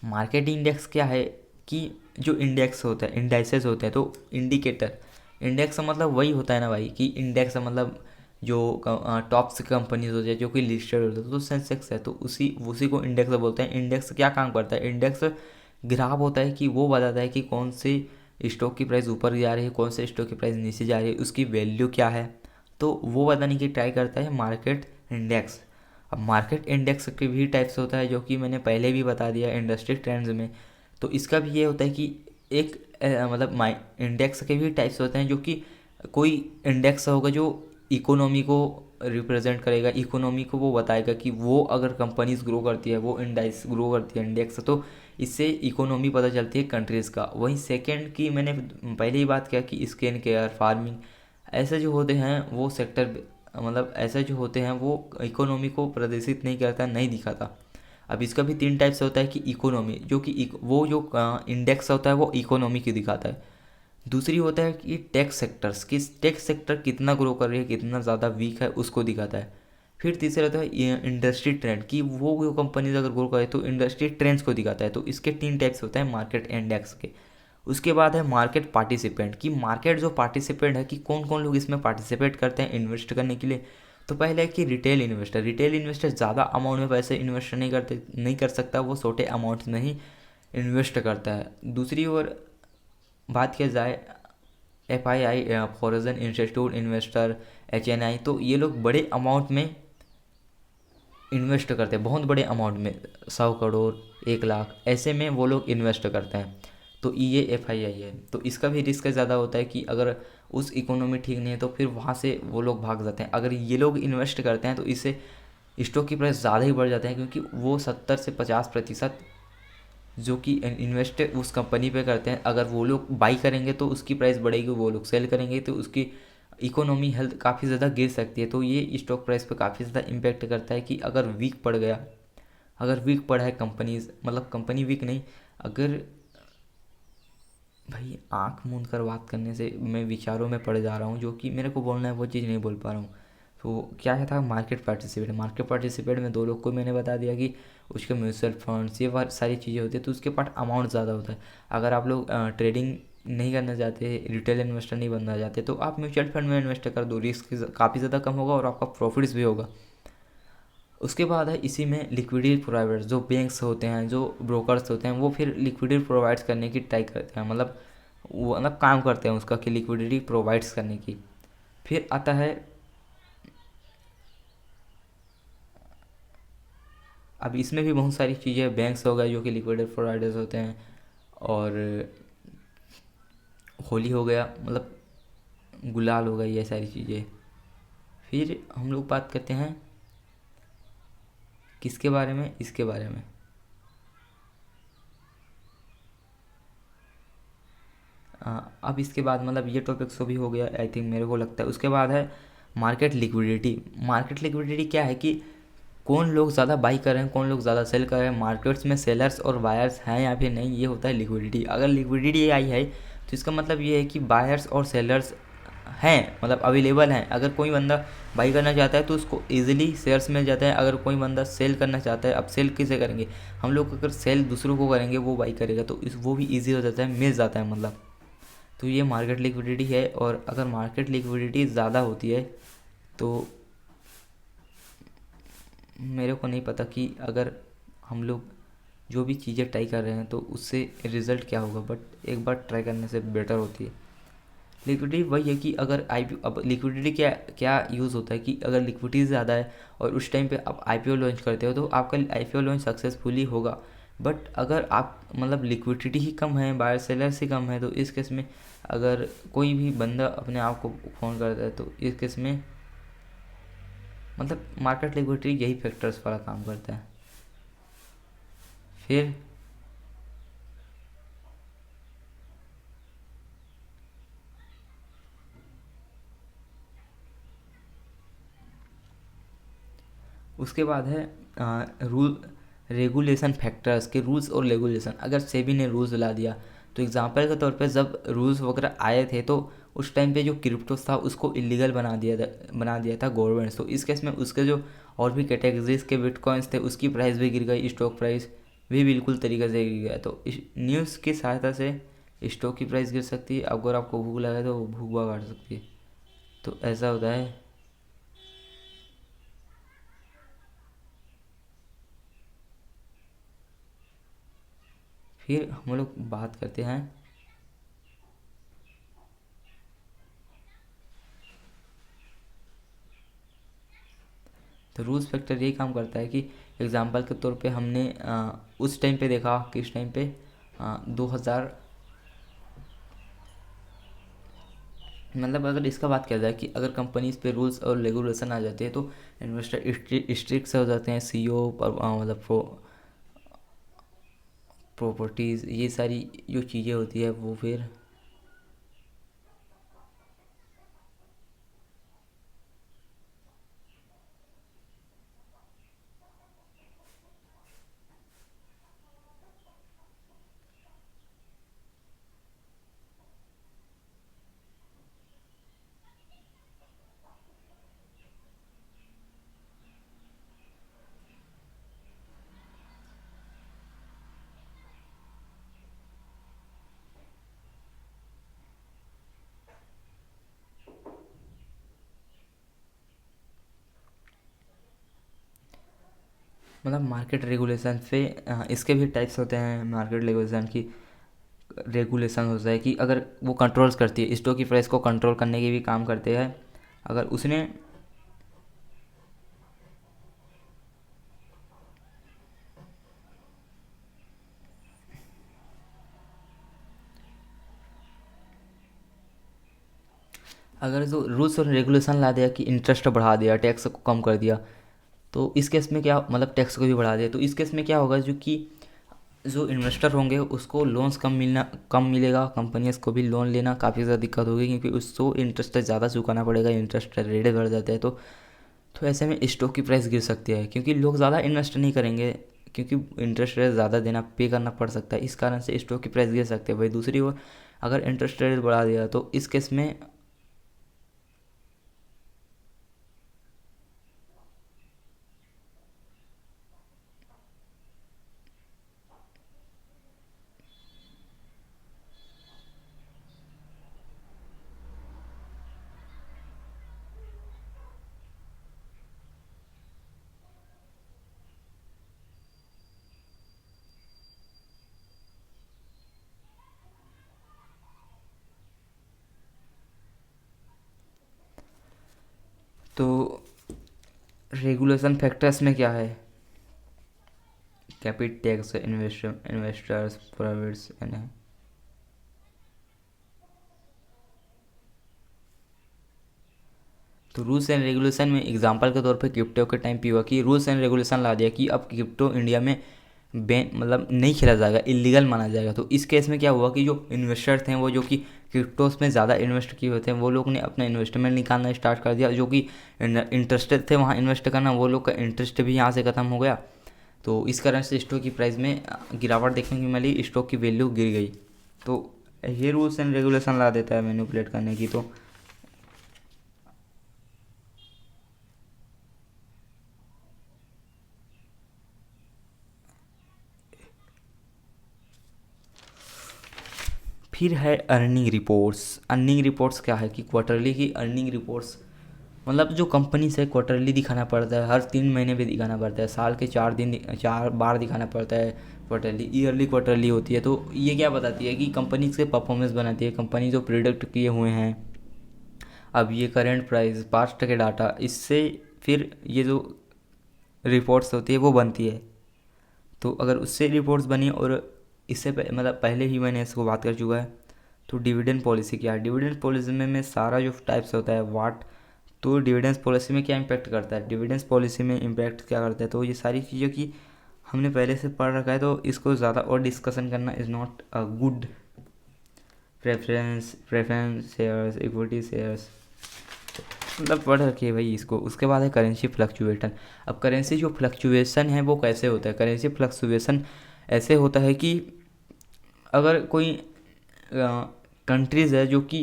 मार्केट इंडेक्स क्या है कि जो इंडेक्स होता है, इंडाइसेस होते हैं, तो इंडिकेटर, इंडेक्स का मतलब वही होता है ना भाई, कि इंडेक्स का मतलब जो टॉप से कंपनीज होती है जो कि लिस्टेड होते हैं, तो सेंसेक्स है, तो उसी उसी को इंडेक्स बोलते हैं। इंडेक्स क्या काम करता है, इंडेक्स ग्राफ होता है कि वो बताता है कि कौन से स्टॉक की प्राइस ऊपर जा रही है, कौन से स्टॉक की प्राइस नीचे जा रही है, उसकी वैल्यू क्या है, तो वो बताने की ट्राई करता है मार्केट इंडेक्स। अब मार्केट इंडेक्स के भी टाइप्स होता है जो कि मैंने पहले भी बता दिया इंडस्ट्री ट्रेंड्स में। तो इसका भी ये होता है कि एक मतलब माई इंडेक्स के भी टाइप्स होते हैं, जो कि कोई इंडेक्स होगा जो इकोनॉमी को रिप्रेजेंट करेगा, इकोनॉमी को वो बताएगा कि वो अगर कंपनीज ग्रो करती है, वो इंडेक्स ग्रो करती है इंडेक्स, तो इससे इकोनॉमी पता चलती है कंट्रीज़ का। वहीं सेकेंड की मैंने पहले ही बात किया कि स्किन केयर, फार्मिंग, ऐसे जो होते हैं वो सेक्टर, मतलब ऐसे जो होते हैं वो इकोनॉमी को प्रदर्शित नहीं करता, नहीं दिखाता। अब इसका भी तीन टाइप से होता है कि इकोनॉमी जो कि वो जो इंडेक्स होता है वो इकोनॉमी की दिखाता है। दूसरी होता है कि टैक्स सेक्टर्स, कि टैक्स सेक्टर कितना ग्रो कर रही है, कितना ज़्यादा वीक है, उसको दिखाता है। फिर तीसरा होता है इंडस्ट्री ट्रेंड, कि वो जो कंपनीज अगर ग्रो करे तो इंडस्ट्री ट्रेंड्स को दिखाता है। तो इसके तीन टाइप्स होते हैं मार्केट इंडेक्स के। उसके बाद है मार्केट पार्टिसिपेंट, कि मार्केट जो पार्टिसिपेंट है कि कौन कौन लोग इसमें पार्टिसिपेट करते हैं इन्वेस्ट करने के लिए। तो पहले है कि रिटेल इन्वेस्टर, रिटेल इन्वेस्टर ज़्यादा अमाउंट में पैसे इन्वेस्ट नहीं कर सकता, वो छोटे अमाउंट में ही इन्वेस्ट करता है। दूसरी ओर बात किया जाए FII, foreign institute investor, HNI, तो ये लोग बड़े अमाउंट में इन्वेस्ट करते हैं, बहुत बड़े अमाउंट में, 100 करोड़, 1 लाख, ऐसे में वो लोग इन्वेस्ट करते हैं। तो ये FII है। तो इसका भी रिस्क ज़्यादा होता है कि अगर उस इकोनॉमी ठीक नहीं है तो फिर वहाँ से वो लोग भाग जाते हैं। अगर ये लोग इन्वेस्ट करते हैं तो इससे स्टॉक की प्राइस ज़्यादा ही बढ़ जाते हैं, क्योंकि वो 70 से 50% जो कि इन्वेस्ट उस कंपनी पे करते हैं, अगर वो लोग बाई करेंगे तो उसकी प्राइस बढ़ेगी, वो लोग सेल करेंगे तो उसकी इकोनॉमी हेल्थ काफ़ी ज़्यादा गिर सकती है। तो ये स्टॉक प्राइस पे काफ़ी ज़्यादा इम्पेक्ट करता है कि अगर वीक पड़ गया, अगर वीक पड़ा है कंपनीज, मतलब कंपनी वीक नहीं, अगर, भाई आंख मूंद कर बात करने से मैं विचारों में पड़ जा रहा हूँ, जो कि मेरे को बोलना है वो चीज़ नहीं बोल पा रहा हूँ। तो क्या था, मार्केट पार्टिसिपेट में दो लोग को मैंने बता दिया कि उसके म्यूचुअल फंड्स, ये सारी चीज़ें होती है, तो उसके पास अमाउंट ज़्यादा होता है। अगर आप लोग ट्रेडिंग नहीं करना चाहते, रिटेल इन्वेस्टर नहीं बनना चाहते, तो आप म्यूचुअल फंड में इन्वेस्ट कर दो, रिस्क काफ़ी ज़्यादा कम होगा और आपका प्रॉफिट्स भी होगा। उसके बाद है इसी में लिक्विडिटी प्रोवाइडर्स, जो बैंक्स होते हैं, जो ब्रोकर्स होते हैं, वो फिर लिक्विडिटी प्रोवाइड्स करने की ट्राई करते हैं, मतलब वो मतलब काम करते हैं उसका कि लिक्विडिटी प्रोवाइड्स करने की। फिर आता है, अब इसमें भी बहुत सारी चीज़ें, बैंक्स हो गए जो कि लिक्विडिटी प्रोवाइडर्स होते हैं, और होली हो गया, मतलब गुलाल हो गई, ये सारी चीज़ें। फिर हम लोग बात करते हैं किसके बारे में, इसके बारे में। अब इसके बाद मतलब ये टॉपिक सो भी हो गया आई थिंक, मेरे को लगता है। उसके बाद है मार्केट लिक्विडिटी। मार्केट लिक्विडिटी क्या है कि कौन लोग ज़्यादा बाई कर रहे हैं, कौन लोग ज़्यादा सेल कर रहे हैं, मार्केट्स में सेलर्स और बायर्स हैं या फिर नहीं, ये होता है लिक्विडिटी। अगर लिक्विडिटी आई है तो इसका मतलब ये है कि बायर्स और सेलर्स हैं, मतलब अवेलेबल हैं। अगर कोई बंदा बाई करना चाहता है तो उसको इजीली शेयर्स मिल जाता है। अगर कोई बंदा सेल करना चाहता है, अब सेल किसे करेंगे हम लोग, अगर सेल दूसरों को करेंगे, वो बाई करेगा तो इस वो भी ईजी हो जाता है, मिल जाता है मतलब। तो ये मार्केट लिक्विडिटी है। और अगर मार्केट लिक्विडिटी ज़्यादा होती है तो मेरे को नहीं पता कि अगर हम लोग जो भी चीज़ें ट्राई कर रहे हैं तो उससे रिज़ल्ट क्या होगा, बट एक बार ट्राई करने से बेटर होती है। लिक्विडिटी वही है कि अगर अब लिक्विडिटी क्या क्या यूज़ होता है कि अगर लिक्विडिटी ज़्यादा है और उस टाइम पे आप IPO लॉन्च करते हो तो आपका IPO लॉन्च सक्सेसफुली होगा। बट अगर आप मतलब लिक्विडिटी ही कम है, बायर सेलर्स ही कम है, तो इस केस में अगर कोई भी बंदा अपने आप को फ़ोन करता है तो इस केस में मतलब मार्केट लिक्विडिटी यही फैक्टर्स वाला काम करता है। फिर उसके बाद है रूल रेगुलेशन फैक्टर्स के, रूल्स और रेगुलेशन। अगर सेबी ने रूल्स ला दिया, तो एग्जांपल के तौर पे जब रूल्स वगैरह आए थे तो उस टाइम पे जो क्रिप्टो था उसको इलीगल बना दिया था गवर्नमेंट। तो इस केस में उसके जो और भी कैटेगरीज के बिटकॉइंस थे उसकी प्राइस भी गिर गई, स्टॉक प्राइस भी बिल्कुल तरीके से गिर गया। तो इस न्यूज़ की सहायता से स्टॉक की प्राइस गिर सकती है, अगर आपको भूख लगा तो भूख भगा सकती है। तो ऐसा होता है। फिर हम लोग बात करते हैं, तो रूल्स फैक्टर यही काम करता है कि एग्जांपल के तौर पे हमने उस टाइम पे देखा, किस टाइम पे, 2000, मतलब अगर इसका बात किया जाए कि अगर कंपनीज पे रूल्स और रेगुलेशन आ जाते हैं तो इन्वेस्टर स्ट्रिक्ट से हो जाते हैं, CEO पर मतलब प्रॉपर्टीज़, ये सारी जो चीज़ें होती है वो फिर, मतलब मार्केट रेगुलेशन पे इसके भी टाइप्स होते हैं मार्केट रेगुलेशन की। रेगुलेशन होता है कि अगर वो कंट्रोल्स करती है, स्टॉक की प्राइस को कंट्रोल करने के भी काम करते हैं। अगर उसने अगर जो रूल्स और रेगुलेशन ला दिया कि इंटरेस्ट बढ़ा दिया, टैक्स को कम कर दिया, तो इस केस में क्या मतलब टैक्स को भी बढ़ा दिया, तो इस केस में क्या होगा, जो कि जो इन्वेस्टर होंगे उसको लोन्स कम मिलेगा, कंपनीज को भी लोन लेना काफ़ी ज़्यादा दिक्कत होगी, क्योंकि उसको इंटरेस्ट ज़्यादा चुकाना पड़ेगा, इंटरेस्ट रेट बढ़ जाता है। तो ऐसे में स्टॉक की प्राइस गिर सकती है, क्योंकि लोग ज़्यादा इन्वेस्ट नहीं करेंगे, क्योंकि इंटरेस्ट रेट ज़्यादा देना पे करना पड़ सकता है, इस कारण से स्टॉक की प्राइस गिर सकती है। भाई दूसरी ओर अगर इंटरेस्ट रेट बढ़ा दिया तो इस केस में तो रेगुलेशन फैक्टर्स में क्या है, capital tax, investors, privates and तो रूल्स एंड रेगुलेशन में एग्जांपल के तौर पे क्रिप्टो के टाइम पे हुआ कि रूल्स एंड रेगुलेशन ला दिया कि अब क्रिप्टो इंडिया में बैन मतलब नहीं खेला जाएगा, इलीगल माना जाएगा। तो इस केस में क्या हुआ कि जो इन्वेस्टर थे वो जो कि क्रिप्टोस में ज़्यादा इन्वेस्ट किए हुए थे, वो लोग ने अपना इन्वेस्टमेंट निकालना स्टार्ट कर दिया, जो कि इंटरेस्टेड थे वहाँ इन्वेस्ट करना, वो लोग का इंटरेस्ट भी यहाँ से ख़त्म हो गया। तो इस कारण से स्टॉक की प्राइस में गिरावट देखने को मिली, स्टॉक की वैल्यू गिर गई। तो ये रूल्स एंड रेगुलेशन ला देता है मैनिपुलेट करने की। तो फिर है अर्निंग रिपोर्ट्स। अर्निंग रिपोर्ट्स क्या है कि क्वार्टरली की अर्निंग रिपोर्ट्स, मतलब जो कंपनी से क्वार्टरली दिखाना पड़ता है, हर 3 महीने पे दिखाना पड़ता है, साल के 4 बार दिखाना पड़ता है क्वार्टरली, ईयरली क्वार्टरली होती है। तो ये क्या बताती है कि कंपनी से परफॉर्मेंस बनाती है, कंपनी जो प्रोडक्ट किए हुए हैं, अब ये करेंट प्राइस, पास्ट के डाटा, इससे फिर ये जो रिपोर्ट्स होती है वो बनती है। तो अगर उससे रिपोर्ट्स बनी और इससे मतलब पहले ही मैंने इसको बात कर चुका है। तो डिविडेंड पॉलिसी क्या है, डिविडेंड पॉलिसी में सारा जो टाइप्स होता है वाट, तो डिविडेंड पॉलिसी में क्या इम्पैक्ट करता है, डिविडेंड पॉलिसी में इम्पैक्ट क्या करता है, तो ये सारी चीज़ें की हमने पहले से पढ़ रखा है, तो इसको ज़्यादा और डिस्कशन करना is not a good. Preference shares, equity shares, मतलब पढ़ रखी है भाई इसको। उसके बाद है करेंसी फ्लक्चुएशन। अब करेंसी जो फ्लक्चुएशन है वो कैसे होता है, करेंसी फ्लक्चुएशन ऐसे होता है कि अगर कोई कंट्रीज़ है जो कि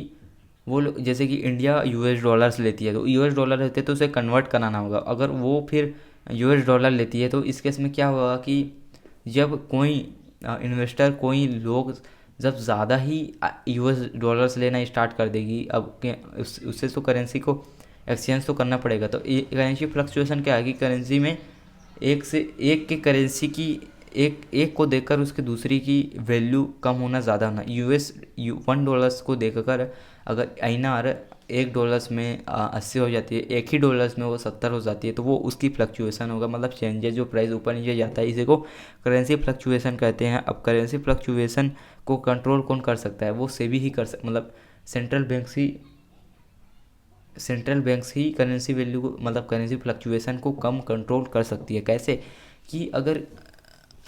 वो लोग, जैसे कि इंडिया यूएस डॉलर्स लेती है, तो यूएस डॉलर रहते हैं तो उसे कन्वर्ट कराना होगा। अगर वो फिर यूएस डॉलर लेती है तो इस केस में क्या होगा कि जब कोई इन्वेस्टर, कोई लोग जब ज़्यादा ही यूएस डॉलर्स लेना स्टार्ट कर देगी, अब उससे तो करेंसी को एक्सचेंज तो करना पड़ेगा। तो ये करेंसी फ्लक्चुएशन क्या है कि करेंसी में एक से एक के करेंसी की एक एक को देखकर उसके दूसरी की वैल्यू कम होना, ज़्यादा होना। $1 को देखकर अगर INR $1 में 80 हो जाती है, एक ही डॉलर्स में वो 70 हो जाती है, तो वो उसकी फ्लक्चुएसन होगा, मतलब चेंजेस, जो प्राइस ऊपर नीचे जाता है, इसी को करेंसी फ्लक्चुएसन कहते हैं। अब करेंसी फ्लक्चुएसन को कंट्रोल कौन कर सकता है, वो सेबी ही मतलब सेंट्रल बैंक्स ही करेंसी वैल्यू को, मतलब करेंसी फ्लक्चुएसन को कम कंट्रोल कर सकती है। कैसे कि अगर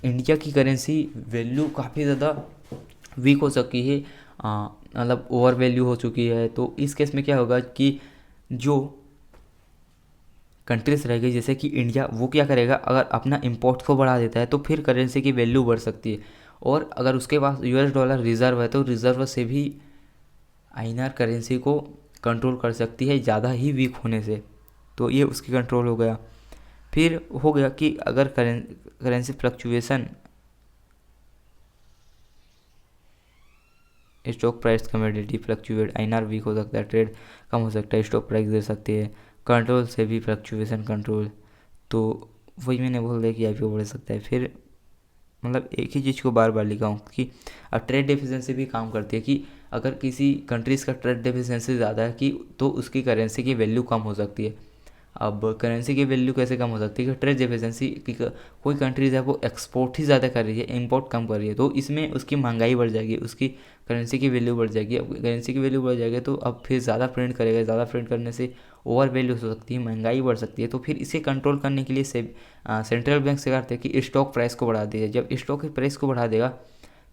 इंडिया की करेंसी वैल्यू काफ़ी ज़्यादा वीक हो सकी है, मतलब ओवर वैल्यू हो चुकी है, तो इस केस में क्या होगा कि जो कंट्रीज रह गई जैसे कि इंडिया, वो क्या करेगा, अगर अपना इम्पोर्ट को बढ़ा देता है तो फिर करेंसी की वैल्यू बढ़ सकती है। और अगर उसके पास यूएस डॉलर रिजर्व है तो रिजर्व से भी INR करेंसी को कंट्रोल कर सकती है ज़्यादा ही वीक होने से। तो ये उसकी कंट्रोल हो गया। फिर हो गया कि अगर currency fluctuation, stock price commodity fluctuate, INR weak हो सकता है, ट्रेड कम हो सकता है, स्टॉक प्राइस गिर सकती है, कंट्रोल से भी फ्लक्चुएशन कंट्रोल, तो वही मैंने बोल दिया कि IPO बढ़ सकता है। फिर मतलब एक ही चीज़ को बार बार लिखा हूँ कि अब ट्रेड डेफिशिएंसी भी काम करती है कि अगर किसी कंट्रीज़ का ट्रेड डेफिशिएंसी ज़्यादा है कि तो उसकी करेंसी की वैल्यू कम हो सकती है। अब करेंसी की वैल्यू कैसे कम हो सकती है कि ट्रेड डेफिशिएंसी की कोई कंट्रीज है वो एक्सपोर्ट ही ज़्यादा कर रही है, इंपोर्ट कम कर रही है, तो इसमें उसकी महंगाई बढ़ जाएगी, उसकी करेंसी की वैल्यू बढ़ जाएगी। अब करेंसी की वैल्यू बढ़ जाएगी तो अब फिर ज़्यादा प्रिंट करेगा, ज़्यादा प्रिंट करने से ओवर वैल्यू हो सकती है, महंगाई बढ़ सकती है। तो फिर इसे कंट्रोल करने के लिए सेंट्रल बैंक से करते हैं कि स्टॉक प्राइस को बढ़ा दिया। जब स्टॉक की प्राइस को बढ़ा देगा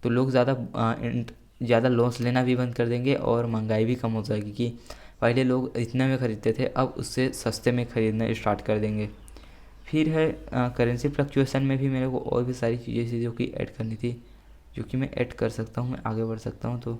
तो लोग ज़्यादा लॉस लेना भी बंद कर देंगे और महंगाई भी कम हो जाएगी कि पहले लोग इतने में ख़रीदते थे अब उससे सस्ते में ख़रीदना स्टार्ट कर देंगे। फिर है करेंसी फ्लक्चुएशन में भी मेरे को और भी सारी चीज़ें थी जो कि ऐड करनी थी, जो कि मैं ऐड कर सकता हूँ, मैं आगे बढ़ सकता हूँ। तो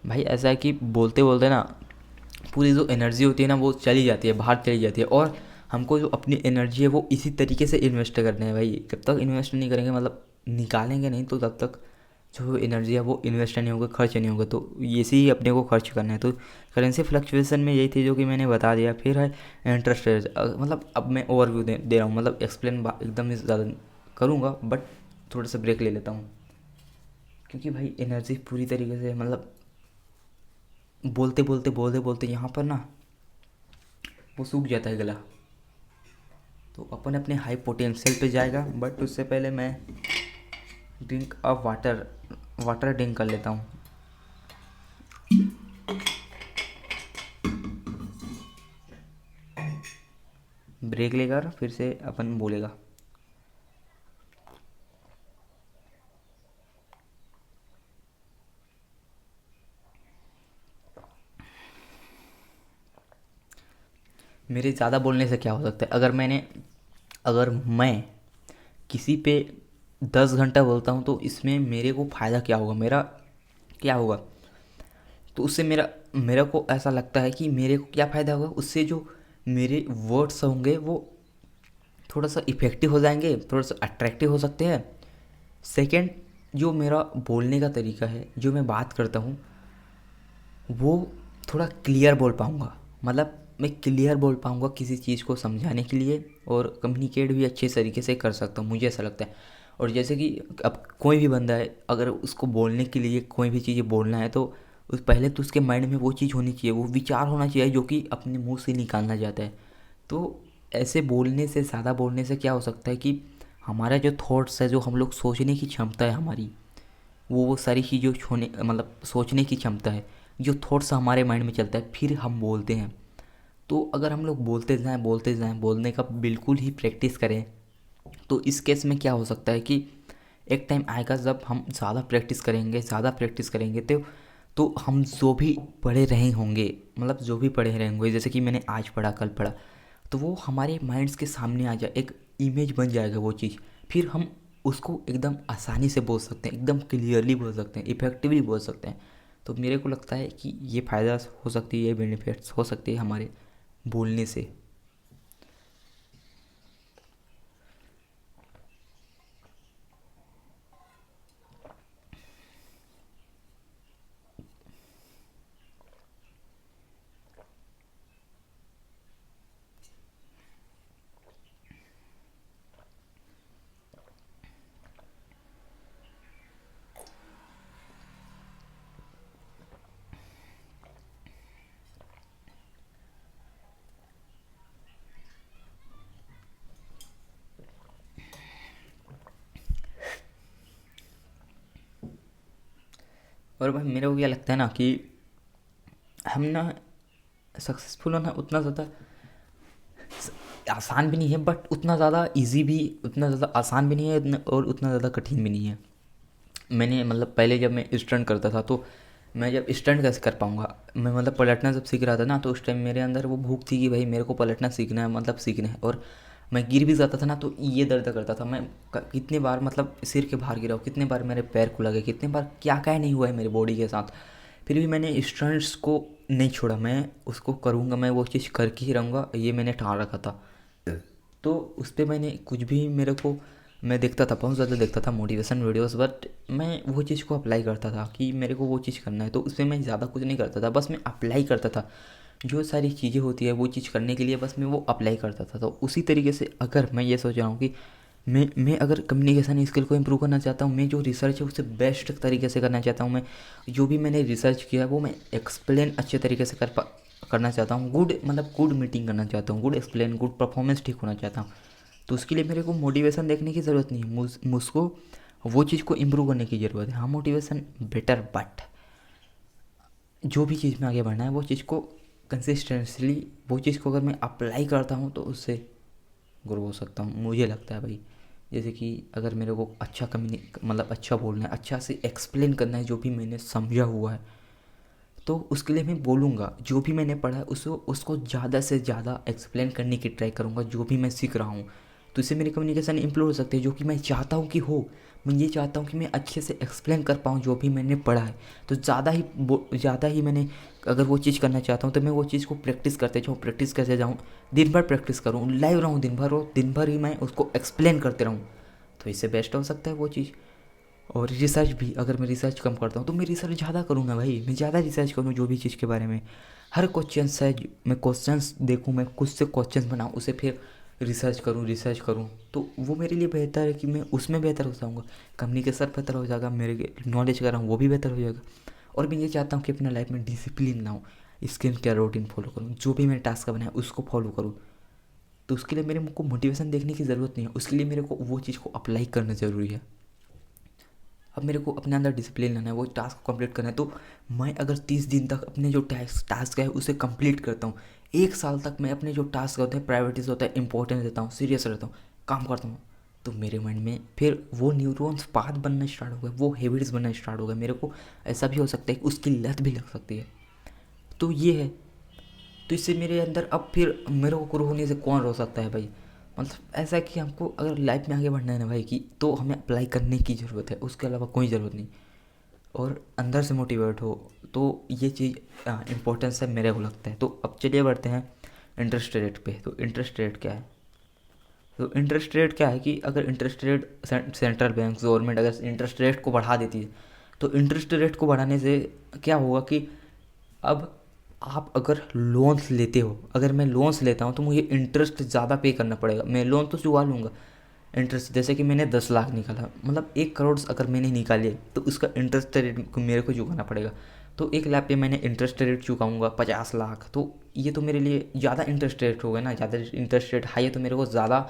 भाई ऐसा है कि बोलते बोलते ना पूरी जो एनर्जी होती है ना वो चली जाती है, बाहर चली जाती है, और हमको जो अपनी एनर्जी है वो इसी तरीके से इन्वेस्ट करना है भाई। जब तक इन्वेस्ट नहीं करेंगे, मतलब निकालेंगे नहीं, तो तब तक जो एनर्जी है वो इन्वेस्ट नहीं होगा, खर्च नहीं होगा, तो इसी ही अपने को खर्च करना है। तो करेंसी फ्लक्चुएशन में यही थी जो कि मैंने बता दिया। फिर है इंटरेस्ट रेट, मतलब अब मैं ओवरव्यू दे रहा हूँ, मतलब एक्सप्लेन एकदम ही ज़्यादा करूँगा, बट थोड़ा सा ब्रेक ले लेता हूँ क्योंकि भाई एनर्जी पूरी तरीके से, मतलब बोलते बोलते यहाँ पर ना वो सूख जाता है गला। तो अपन अपने हाई पोटेंशियल पे जाएगा, बट उससे पहले मैं drink of water water drink कर लेता हूँ। ब्रेक लेकर फिर से अपन बोलेगा। मेरे ज़्यादा बोलने से क्या हो सकता है, अगर मैं किसी पे 10 घंटा बोलता हूँ तो इसमें मेरे को फ़ायदा क्या होगा, मेरा क्या होगा। तो उससे मेरा मेरे को ऐसा लगता है कि मेरे को क्या फ़ायदा होगा, उससे जो मेरे वर्ड्स होंगे वो थोड़ा सा इफ़ेक्टिव हो जाएंगे, थोड़ा सा अट्रैक्टिव हो सकते हैं। सेकंड, जो मेरा बोलने का तरीका है, जो मैं बात करता हूँ वो थोड़ा क्लियर बोल पाऊँगा, मतलब मैं क्लियर बोल पाऊँगा किसी चीज़ को समझाने के लिए, और कम्युनिकेट भी अच्छे तरीके से कर सकता हूँ, मुझे ऐसा लगता है। और जैसे कि अब कोई भी बंदा है, अगर उसको बोलने के लिए कोई भी चीज़ बोलना है तो उस पहले तो उसके माइंड में वो चीज़ होनी चाहिए, वो विचार होना चाहिए जो कि अपने मुंह से निकालना चाहता है। तो ऐसे बोलने से, ज़्यादा बोलने से क्या हो सकता है कि हमारा जो थॉट्स है, जो हम लोग सोचने की क्षमता है हमारी, वो सारी चीज़ें होने, मतलब सोचने की क्षमता है, जो थॉट्स हमारे माइंड में चलता है फिर हम बोलते हैं। तो अगर हम लोग बोलते जाएं, बोलने का बिल्कुल ही प्रैक्टिस करें, तो इस केस में क्या हो सकता है कि एक टाइम आएगा जब हम ज़्यादा प्रैक्टिस करेंगे तो हम जो भी पढ़े रहे होंगे, मतलब जो भी पढ़े रहे होंगे, जैसे कि मैंने आज पढ़ा, कल पढ़ा, तो वो हमारे माइंड्स के सामने आ जाए, एक इमेज बन जाएगा वो चीज़। फिर हम उसको एकदम आसानी से बोल सकते हैं, एकदम क्लियरली बोल सकते हैं, इफ़ेक्टिवली बोल सकते हैं। तो मेरे को लगता है कि ये फ़ायदा हो सकती है, ये बेनिफिट्स हो सकती है हमारे बोलने से। और भाई मेरे को क्या लगता है ना कि हम ना सक्सेसफुल होना उतना ज़्यादा आसान भी नहीं है, बट उतना ज़्यादा इजी भी, उतना ज़्यादा आसान भी नहीं है और उतना ज़्यादा कठिन भी नहीं है। मैंने मतलब पहले जब मैं स्टंट करता था तो मैं जब स्टंट कैसे कर पाऊँगा, मैं मतलब पलटना जब सीख रहा था ना, तो उस टाइम मेरे अंदर वो भूख थी कि भाई मेरे को पलटना सीखना है, मतलब सीखना है। और मैं गिर भी जाता था ना तो ये दर्द करता था। मैं कितने बार मतलब सिर के बाहर गिरा हूँ, कितने बार मेरे पैर को लगे, कितने बार क्या क्या नहीं हुआ है मेरी बॉडी के साथ, फिर भी मैंने स्टंट्स को नहीं छोड़ा। मैं उसको करूँगा, मैं वो चीज़ करके ही रहूँगा, ये मैंने ठान रखा था। तो उस पर मैंने कुछ भी मेरे को, मैं देखता था, बहुत ज़्यादा देखता था मोटिवेशन वीडियोस, बट मैं वो चीज़ को अप्लाई करता था कि मेरे को वो चीज़ करना है, तो उसमें मैं ज़्यादा कुछ नहीं करता था, बस मैं अप्लाई करता था। जो सारी चीज़ें होती है वो चीज़ करने के लिए बस मैं वो अप्लाई करता था। तो उसी तरीके से अगर मैं ये सोच रहा हूँ कि मैं अगर कम्युनिकेशन स्किल को इम्प्रूव करना चाहता हूँ, मैं जो रिसर्च है उसे बेस्ट तरीके से करना चाहता हूँ, मैं जो भी मैंने रिसर्च किया है वो मैं एक्सप्लेन अच्छे तरीके से करना चाहता हूँ, गुड मतलब गुड मीटिंग करना चाहता हूँ, गुड एक्सप्लेन, गुड परफॉर्मेंस ठीक होना चाहता हूँ। तो उसके लिए मेरे को मोटिवेशन देखने की ज़रूरत नहीं है, मुझको वो चीज़ को इम्प्रूव करने की ज़रूरत है। हाँ, मोटिवेशन बेटर, बट जो भी चीज़ में आगे बढ़ना है वो चीज़ को कंसिस्टेंसली, वो चीज़ को अगर मैं अप्लाई करता हूँ तो उससे ग्रो हो सकता हूँ, मुझे लगता है भाई। जैसे कि अगर मेरे को अच्छा मतलब अच्छा बोलना है, अच्छा से एक्सप्लेन करना है जो भी मैंने समझा हुआ है, तो उसके लिए मैं बोलूँगा, जो भी मैंने पढ़ा है उसको उसको ज़्यादा से ज़्यादा एक्सप्लेन करने की ट्राई करूँगा, जो भी मैं सीख रहा हूँ। तो इससे मेरी कम्युनिकेशन इम्प्रूव हो सकती है, जो कि मैं चाहता हूँ कि हो। मैं ये चाहता हूँ कि मैं अच्छे से एक्सप्लेन कर पाऊँ जो भी मैंने पढ़ा है। तो ज़्यादा ही मैंने अगर वो चीज़ करना चाहता हूँ तो मैं वो चीज़ को प्रैक्टिस करते जाऊँ, प्रैक्टिस करते जाऊँ, दिन भर प्रैक्टिस करूँ, लाइव रहूँ दिन भर, और दिन भर ही मैं उसको एक्सप्लेन करते रहूँ। तो इससे बेस्ट हो सकता है वो चीज़। और रिसर्च भी, अगर मैं रिसर्च कम करता हूँ तो मैं रिसर्च ज़्यादा करूँगा भाई, मैं ज़्यादा रिसर्च करूँ जो भी चीज़ के बारे में। हर क्वेश्चन है, मैं क्वेश्चंस देखूँ, मैं खुद से क्वेश्चंस बनाऊँ, उसे फिर रिसर्च करूँ, तो वो मेरे लिए बेहतर है कि मैं उसमें बेहतर हो जाऊँगा। कम्युनिकेशन बेहतर हो जाएगा, मेरे नॉलेज कर रहा हूँ वो भी बेहतर हो जाएगा। और मैं ये चाहता हूँ कि अपना लाइफ में डिसिप्लिन ना हो, स्किन केयर रूटीन फॉलो करूँ, जो भी मैंने टास्क बनाया उसको फॉलो करूँ। तो उसके लिए मेरे को मोटिवेशन देखने की ज़रूरत नहीं है, उसके लिए मेरे को वो चीज़ को अप्लाई करना ज़रूरी है। अब मेरे को अपने अंदर डिसिप्लिन लाना है, वो टास्क को कंप्लीट करना है, तो मैं अगर 30 दिन तक अपने जो टास्क है उसे कंप्लीट करता हूँ, 1 साल तक मैं अपने जो टास्क होते हैं, प्रायोरिटीज़ होता है, इंपॉर्टेंस देता हूँ, सीरियस रहता हूँ, काम करता हूँ, तो मेरे माइंड में फिर वो न्यूरॉन्स पाथ बनना स्टार्ट हो गए, वो हैबिट्स बनना स्टार्ट हो गए। मेरे को ऐसा भी हो सकता है कि उसकी लत भी लग सकती है। तो ये है। तो इससे मेरे अंदर अब फिर मेरे को ग्रो होने से कौन रोक सकता है भाई। मतलब ऐसा है कि हमको अगर लाइफ में आगे बढ़ना है ना भाई, कि तो हमें अप्लाई करने की ज़रूरत है, उसके अलावा कोई ज़रूरत नहीं। और अंदर से मोटिवेट हो, तो ये चीज़ इम्पोर्टेंस है मेरे को लगता है। तो अब चलिए बढ़ते हैं इंटरेस्ट रेट पे। तो इंटरेस्ट रेट क्या है? तो इंटरेस्ट रेट क्या है कि अगर interest rate, central bank government अगर इंटरेस्ट रेट को बढ़ा देती है, तो इंटरेस्ट रेट को बढ़ाने से क्या होगा कि अब आप अगर लोन्स लेते हो, अगर मैं लोन्स लेता हूँ तो मुझे इंटरेस्ट ज़्यादा पे करना पड़ेगा। मैं लोन तो चुका लूँगा, इंटरेस्ट जैसे कि मैंने 10 लाख निकाला, मतलब 1 करोड़ अगर मैंने निकाले तो उसका इंटरेस्ट रेट मेरे को चुकाना पड़ेगा। तो 1 लाख पे मैंने इंटरेस्ट रेट चुकाऊँगा 50 लाख, तो ये तो मेरे लिए ज़्यादा इंटरेस्ट रेट हो गया ना। ज़्यादा इंटरेस्ट रेट हाई है तो मेरे को ज़्यादा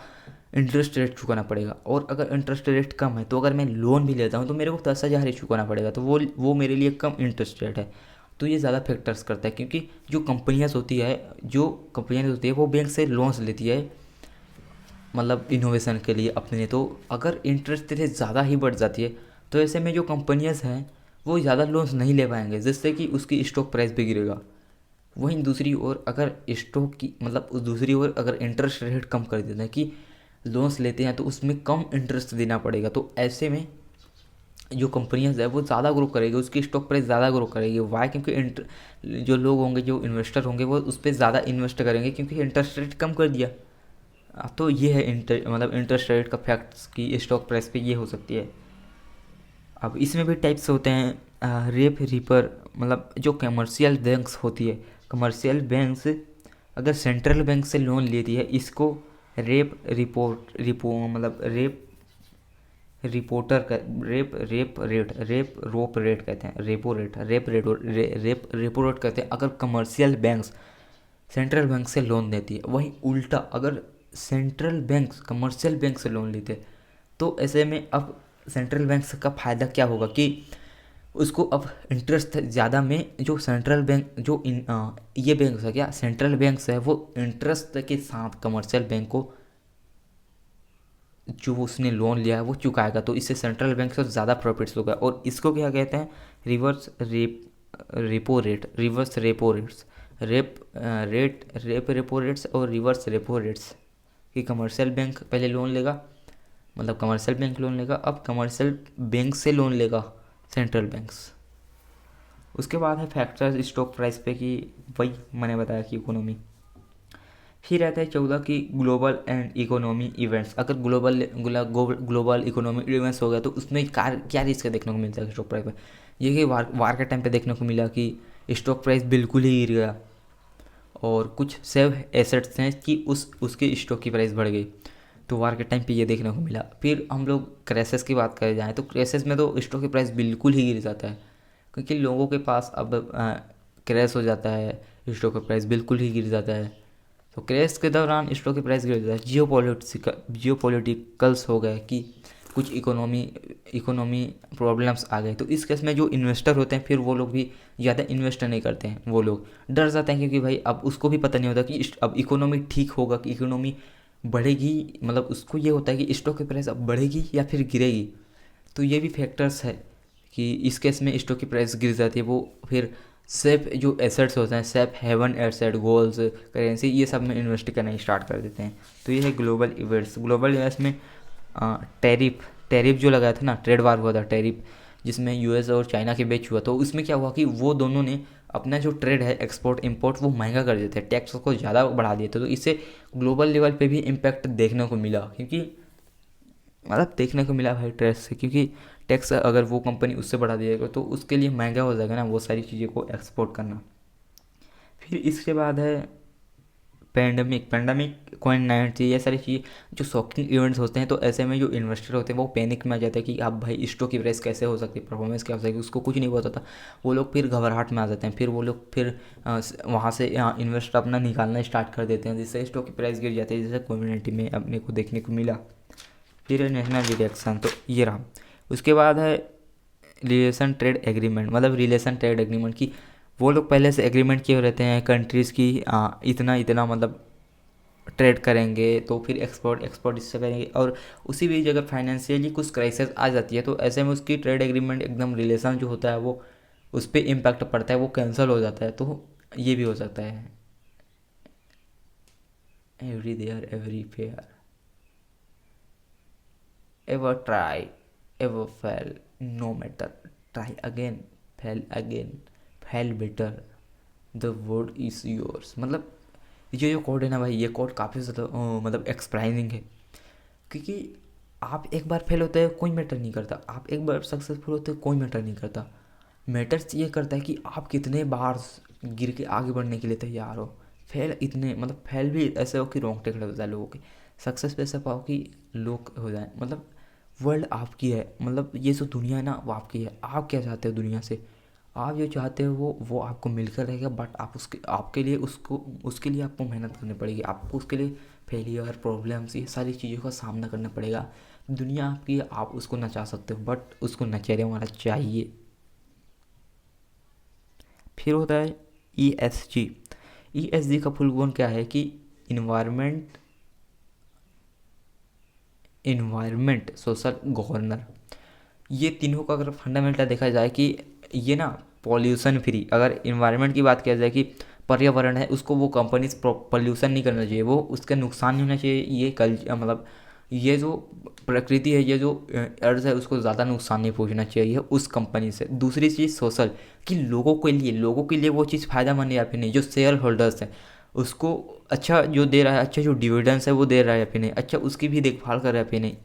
इंटरेस्ट रेट चुकाना पड़ेगा। और अगर इंटरेस्ट रेट कम है तो अगर मैं लोन भी लेता हूँ तो मेरे को 10,000 ही चुकाना पड़ेगा, तो वो मेरे लिए कम इंटरेस्ट रेट है। तो ये ज़्यादा फैक्टर्स करता है, क्योंकि जो कंपनियाँ होती है वो बैंक से लोन्स लेती है, मतलब इनोवेशन के लिए अपने। तो अगर इंटरेस्ट रेट ज़्यादा ही बढ़ जाती है तो ऐसे में जो कंपनियाँ हैं वो ज़्यादा लोन्स नहीं ले पाएंगे, जिससे कि उसकी स्टॉक प्राइस भी गिरेगा। वहीं दूसरी ओर अगर स्टॉक की मतलब उस दूसरी ओर अगर इंटरेस्ट रेट कम कर देते हैं कि लोन्स लेते हैं तो उसमें कम इंटरेस्ट देना पड़ेगा, तो ऐसे में जो कंपनियां है वो ज़्यादा ग्रो करेगी, उसकी स्टॉक प्राइस ज़्यादा ग्रो करेगी। वाई? क्योंकि जो लोग होंगे, जो इन्वेस्टर होंगे, वो उस पर ज़्यादा इन्वेस्ट करेंगे क्योंकि इंटरेस्ट रेट कम कर दिया। तो ये है मतलब इंटरेस्ट रेट का फैक्ट्स की स्टॉक प्राइस पे ये हो सकती है। अब इसमें भी टाइप्स होते हैं, रेप रिपर, मतलब जो कमर्शियल बैंक्स होती है, कमर्शियल बैंक्स अगर सेंट्रल बैंक से लोन लेती है, इसको रेप रिपोर्ट रिपो मतलब रेप रिपोर्टर का रेप रेप रेट रेप रोप रेट कहते हैं, रेप रेपो रेट कहते हैं अगर कमर्शियल बैंक्स सेंट्रल बैंक से लोन देती है। वहीं उल्टा अगर सेंट्रल बैंक कमर्शियल बैंक से लोन लेते हैं, तो ऐसे में अब सेंट्रल बैंक का फ़ायदा क्या होगा कि उसको अब इंटरेस्ट ज़्यादा में जो सेंट्रल बैंक जो ये बैंक है क्या सेंट्रल बैंक है वो इंटरेस्ट के साथ कमर्शियल बैंक को जो उसने लोन लिया है वो चुकाएगा, तो इससे सेंट्रल बैंक से ज़्यादा प्रॉफिट्स होगा। और इसको क्या कहते हैं, reverse repo rate, reverse repo rates, repo rates और रिवर्स रेपो रेट्स। कि कमर्शियल बैंक पहले लोन लेगा, मतलब कमर्शियल बैंक लोन लेगा, अब कमर्शियल बैंक से लोन लेगा सेंट्रल बैंक्स। उसके बाद है फैक्टर्स स्टॉक प्राइस पे, कि वही मैंने बताया कि इकोनॉमी। फिर रहता है 14 की ग्लोबल एंड इकोनॉमी इवेंट्स। अगर ग्लोबल इकोनॉमी इवेंट्स हो गया तो उसमें क्या रिस्क देखने को मिलता है स्टॉक प्राइस में। ये कि वार के टाइम पे देखने को मिला कि स्टॉक प्राइस बिल्कुल ही गिर गया, और कुछ सेव एसेट्स हैं कि उसके स्टॉक की प्राइस बढ़ गई, तो वार के टाइम पे ये देखने को मिला। फिर हम लोग क्राइसिस की बात करें जाएँ तो क्राइसिस में तो स्टॉक की प्राइस बिल्कुल ही गिर जाता है, क्योंकि लोगों के पास अब क्रैश हो जाता है, स्टॉक का प्राइस बिल्कुल ही गिर जाता है। तो क्रैश के दौरान स्टॉक की प्राइस गिर जाता है। जियोपॉलिटिकल्स हो गए कि कुछ इकोनॉमी प्रॉब्लम्स आ गए, तो इस केस में जो इन्वेस्टर होते हैं फिर वो लोग भी ज़्यादा इन्वेस्ट नहीं करते हैं, वो लोग डर जाते हैं, क्योंकि भाई अब उसको भी पता नहीं होता कि अब इकोनॉमी ठीक होगा कि इकोनॉमी बढ़ेगी, मतलब उसको ये होता है कि स्टॉक की प्राइस अब बढ़ेगी या फिर गिरेगी। तो ये भी फैक्टर्स है कि इस केस में स्टॉक की प्राइस गिर जाती है। वो फिर सेफ जो एसेट्स होते हैं, safe haven asset, golds, currency, ये सब में इन्वेस्ट करना स्टार्ट कर देते हैं। तो ये है ग्लोबल इवेंट्स। ग्लोबल इवेंट्स में टैरिफ जो लगाया था ना, ट्रेड वार हुआ था टैरिफ, जिसमें यूएस और चाइना के बीच हुआ, तो उसमें क्या हुआ कि वो दोनों ने अपना जो ट्रेड है एक्सपोर्ट इंपोर्ट वो महंगा कर देते हैं, टैक्स को ज़्यादा बढ़ा दिए थे। तो इससे ग्लोबल लेवल पे भी इम्पैक्ट देखने को मिला, क्योंकि मतलब देखने को मिला भाई टैक्स से, क्योंकि टैक्स अगर वो कंपनी उससे बढ़ा दिएगा तो उसके लिए महंगा हो जाएगा ना वो सारी चीज़ें को एक्सपोर्ट करना। फिर इसके बाद है पैंडमिक कोविड-19, ये सारी चीज़ जो शॉकिंग इवेंट्स होते हैं, तो ऐसे में जो इन्वेस्टर होते हैं वो पैनिक में आ जाते हैं कि अब भाई स्टॉक की प्राइस कैसे हो सकती है, परफॉर्मेंस क्या हो सकती है, उसको कुछ नहीं पता था। वो लोग फिर घबराहट में आ जाते हैं, फिर वो लोग फिर वहाँ से इन्वेस्ट अपना निकालना स्टार्ट कर देते हैं, जिससे स्टॉक की प्राइस गिर जाती है, जैसे कोविड-19 में अपने को देखने को मिला। फिर नेशनल डिरेक्शन, तो ये रहा। उसके बाद है रिलेशन ट्रेड एग्रीमेंट, मतलब रिलेशन ट्रेड एग्रीमेंट की वो लोग पहले से एग्रीमेंट किए रहते हैं कंट्रीज़ की, इतना इतना मतलब ट्रेड करेंगे, तो फिर एक्सपोर्ट एक्सपोर्ट इससे करेंगे। और उसी बीच अगर फाइनेंशियली कुछ क्राइसिस आ जाती है तो ऐसे में उसकी ट्रेड एग्रीमेंट एकदम रिलेशन जो होता है वो उस पर इम्पैक्ट पड़ता है, वो कैंसिल हो जाता है। तो ये भी हो सकता है। Every there every fair, ever try, ever fail, no matter, try again, fail better, the word is yours। मतलब ये जो कोड है ना भाई, ये कोड काफ़ी ज़्यादा मतलब एक्सप्राइजिंग है, क्योंकि आप एक बार फेल होते हैं कोई मैटर नहीं करता, आप एक बार सक्सेसफुल होते हैं कोई मैटर नहीं करता। मैटर्स ये करता है कि आप कितने बार गिर के आगे बढ़ने के लिए तैयार हो। फेल इतने मतलब फेल भी ऐसे हो कि रोंगटे खड़े हो जाए लोगों के, सक्सेस पे ऐसा पाओ कि लोग हो जाए। मतलब वर्ल्ड आपकी है, मतलब ये जो दुनिया है ना वो आपकी है। आप क्या चाहते हो दुनिया से, आप जो चाहते हो वो आपको मिलकर रहेगा, बट आप आपके लिए उसके लिए आपको मेहनत करनी पड़ेगी, आपको उसके लिए फेलियर प्रॉब्लम्स ये सारी चीज़ों का सामना करना पड़ेगा। दुनिया आपकी है, आप उसको नचा सकते हो, बट उसको नचेरे वाला चाहिए। फिर होता है ESG। ESG का फुल फॉर्म क्या है कि इन्वायरमेंट सोशल गवर्नर। ये तीनों का अगर फंडामेंटल देखा जाए कि ये ना पॉल्यूशन फ्री, अगर इन्वायरमेंट की बात किया जाए कि पर्यावरण है उसको वो कंपनीज पॉल्यूशन नहीं करना चाहिए, वो उसका नुकसान नहीं होना चाहिए। ये मतलब ये जो प्रकृति है, ये जो अर्थ है उसको ज़्यादा नुकसान नहीं पहुंचना चाहिए उस कंपनी से। दूसरी चीज़ सोशल, कि लोगों के लिए वो चीज़ फ़ायदेमंद है या फिर नहीं। जो शेयर होल्डर्स हैं उसको अच्छा जो दे रहा है, अच्छा जो डिविडेंड्स है वो दे रहा है या फिर नहीं, अच्छा उसकी भी देखभाल कर रहा है या फिर नहीं।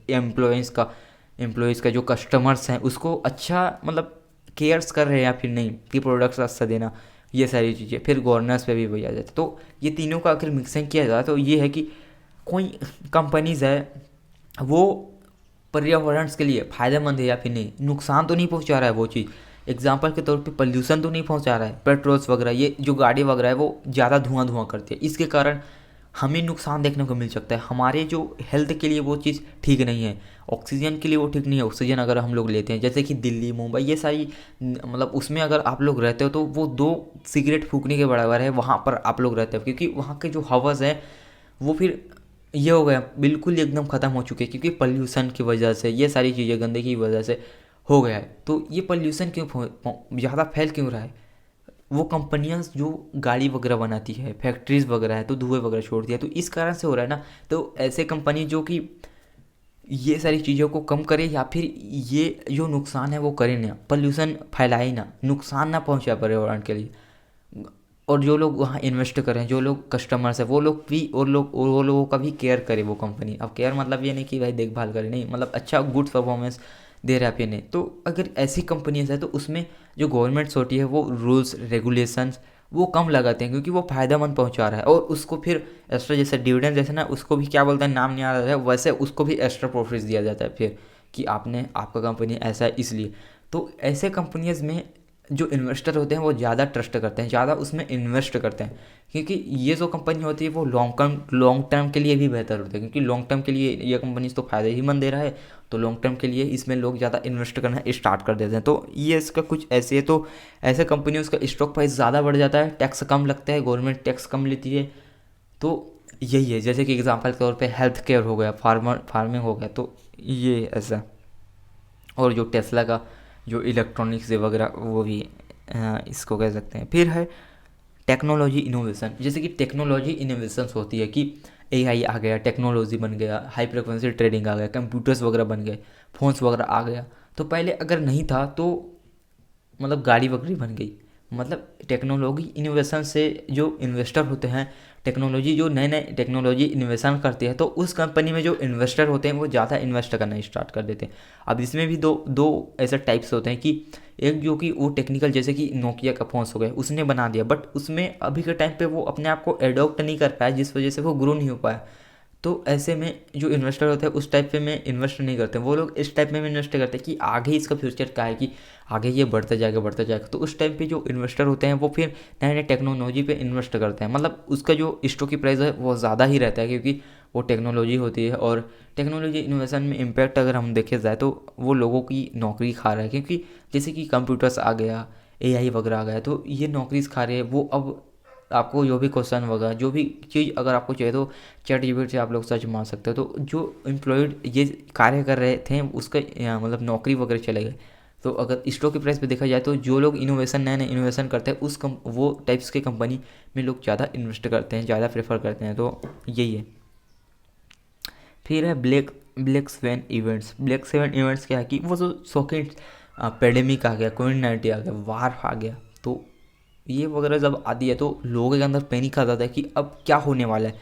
एम्प्लॉयज़ का जो कस्टमर्स हैं उसको अच्छा मतलब केयर्स कर रहे हैं या फिर नहीं, कि प्रोडक्ट्स अच्छा देना, ये सारी चीज़ें। फिर गवर्नेंस पे भी वही आ जाता है। तो ये तीनों का अगर मिक्सिंग किया जाए तो ये है कि कोई कंपनीज़ है वो पर्यावरण के लिए फ़ायदेमंद है या फिर नहीं, नुकसान तो नहीं पहुंचा रहा है वो चीज़। एग्जाम्पल के तौर पे पोल्यूशन तो नहीं पहुंचा रहा है, पेट्रोल्स वगैरह ये जो गाड़ी वगैरह है वो ज़्यादा धुआं करती है, इसके कारण हमें नुकसान देखने को मिल सकता है। हमारे जो हेल्थ के लिए वो चीज़ ठीक नहीं है, ऑक्सीजन के लिए वो ठीक नहीं है। ऑक्सीजन अगर हम लोग लेते हैं जैसे कि दिल्ली मुंबई ये सारी मतलब उसमें अगर आप लोग रहते हो तो वो 2 सिगरेट फूकने के बराबर है वहाँ पर आप लोग रहते हो, क्योंकि वहाँ के जो हवास है वो फिर ये हो गया बिल्कुल एकदम ख़त्म हो चुके हैं, क्योंकि पॉल्यूशन की वजह से ये सारी चीज़ें गंदगी की वजह से हो गया है। तो ये पॉल्यूशन क्यों ज़्यादा फैल क्यों रहा है? वो कंपनियां जो गाड़ी वगैरह बनाती है, फैक्ट्रीज वगैरह है, तो धुएं वगैरह छोड़ती है, तो इस कारण से हो रहा है ना। तो ऐसे कंपनी जो कि ये सारी चीज़ों को कम करे या फिर ये जो नुकसान है वो करे ना, पोल्यूशन फैलाए ना, नुकसान ना पहुंचा पर्यावरण के लिए। और जो लोग वहाँ इन्वेस्ट करें, जो लोग कस्टमर्स है वो लोग भी, और वो लोगों का भी केयर करे वो कंपनी। अब केयर मतलब ये नहीं कि भाई देखभाल करे, नहीं, मतलब अच्छा गुड परफॉर्मेंस दे रहा है फिर नहीं। तो अगर ऐसी कंपनीज है तो उसमें जो गवर्नमेंट्स होती है वो रूल्स रेगुलेशंस वो कम लगाते हैं, क्योंकि वो फ़ायदेमंद पहुंचा रहा है। और उसको फिर एक्स्ट्रा, जैसे डिविडेंड जैसे ना, उसको भी क्या बोलते हैं नाम नहीं आ रहा है, वैसे उसको भी एक्स्ट्रा प्रॉफिट्स दिया जाता है फिर, कि आपने आपका कंपनी ऐसा है इसलिए। तो ऐसे कंपनीज में जो इन्वेस्टर होते हैं वो ज़्यादा ट्रस्ट करते हैं, ज़्यादा उसमें इन्वेस्ट करते हैं, क्योंकि ये जो कंपनी होती है वो लॉन्ग टर्म के लिए भी बेहतर होती है, क्योंकि लॉन्ग टर्म के लिए ये कंपनी तो फ़ायदा ही मंद दे रहा है, तो लॉन्ग टर्म के लिए इसमें लोग ज़्यादा इन्वेस्ट करना स्टार्ट कर देते हैं। तो ये इसका कुछ ऐसे है। तो ऐसे कंपनी उसका स्टॉक प्राइस ज़्यादा बढ़ जाता है, टैक्स कम लगता है, गवर्नमेंट टैक्स कम लेती है। तो यही है, जैसे कि एग्जांपल के तौर पे हेल्थ केयर हो गया, फार्मिंग हो गया, तो ये ऐसा। और जो टेस्ला का जो इलेक्ट्रॉनिक्स वगैरह वो भी इसको कह सकते हैं। फिर है टेक्नोलॉजी इनोवेशन, जैसे कि टेक्नोलॉजी इनोवेशंस होती है कि एआई आ गया, टेक्नोलॉजी बन गया, हाई फ्रिक्वेंसी ट्रेडिंग आ गया, कंप्यूटर्स वगैरह बन गए, फोन्स वगैरह आ गया। तो पहले अगर नहीं था तो मतलब गाड़ी वगैरह बन गई। मतलब टेक्नोलॉजी इनोवेशन से जो इन्वेस्टर होते हैं, टेक्नोलॉजी जो नए नए टेक्नोलॉजी इन्वेशन करती है, तो उस कंपनी में जो इन्वेस्टर होते हैं वो ज़्यादा इन्वेस्ट करना स्टार्ट कर देते हैं। अब इसमें भी दो दो ऐसे टाइप्स होते हैं कि एक जो कि वो टेक्निकल, जैसे कि नोकिया का फ़ोन्स हो गए, उसने बना दिया, बट उसमें अभी के टाइम पे वो अपने आप को एडॉप्ट नहीं कर पाया, जिस वजह से वो ग्रो नहीं हो पाया। तो ऐसे में जो इन्वेस्टर होते हैं उस टाइप पे में इन्वेस्ट नहीं करते, वो लोग इस टाइप में इन्वेस्ट करते हैं कि आगे इसका फ्यूचर क्या है, कि आगे ये बढ़ता जाएगा बढ़ता जाएगा। तो उस टाइम पे जो इन्वेस्टर होते हैं वो फिर नए नए टेक्नोलॉजी पे इन्वेस्ट करते हैं, मतलब उसका जो स्टॉक की प्राइस है वो ज़्यादा ही रहता है, क्योंकि वो टेक्नोलॉजी होती है। और टेक्नोलॉजी इन्वेस्टमेंट में इम्पैक्ट अगर हम देखे जाए तो वो लोगों की नौकरी खा रहा है, क्योंकि जैसे कि कंप्यूटर्स आ गया, एआई वगैरह आ गया, तो ये नौकरीज खा रहे हैं। वो अब आपको जो भी क्वेश्चन वगैरह जो भी चीज़ अगर आपको चाहिए तो चैट जीपीटी से आप लोग सर्च मार सकते हो। तो जो एम्प्लॉयड ये कार्य कर रहे थे उसका मतलब नौकरी वगैरह चले गए। तो अगर स्टॉक की प्राइस पे देखा जाए तो जो लोग इनोवेशन नए नए इनोवेशन करते हैं वो टाइप्स के कंपनी में लोग ज़्यादा इन्वेस्ट करते हैं, ज़्यादा प्रेफर करते हैं। तो यही है। फिर है ब्लैक स्वेन इवेंट्स। ब्लैक स्वेन इवेंट्स क्या है कि वो जो शौकीन पेडेमिक आ गया, कोविड-19 आ गया, वार आ गया, तो ये वगैरह जब आती है तो लोगों के अंदर पैनिक आ जाता है कि अब क्या होने वाला है।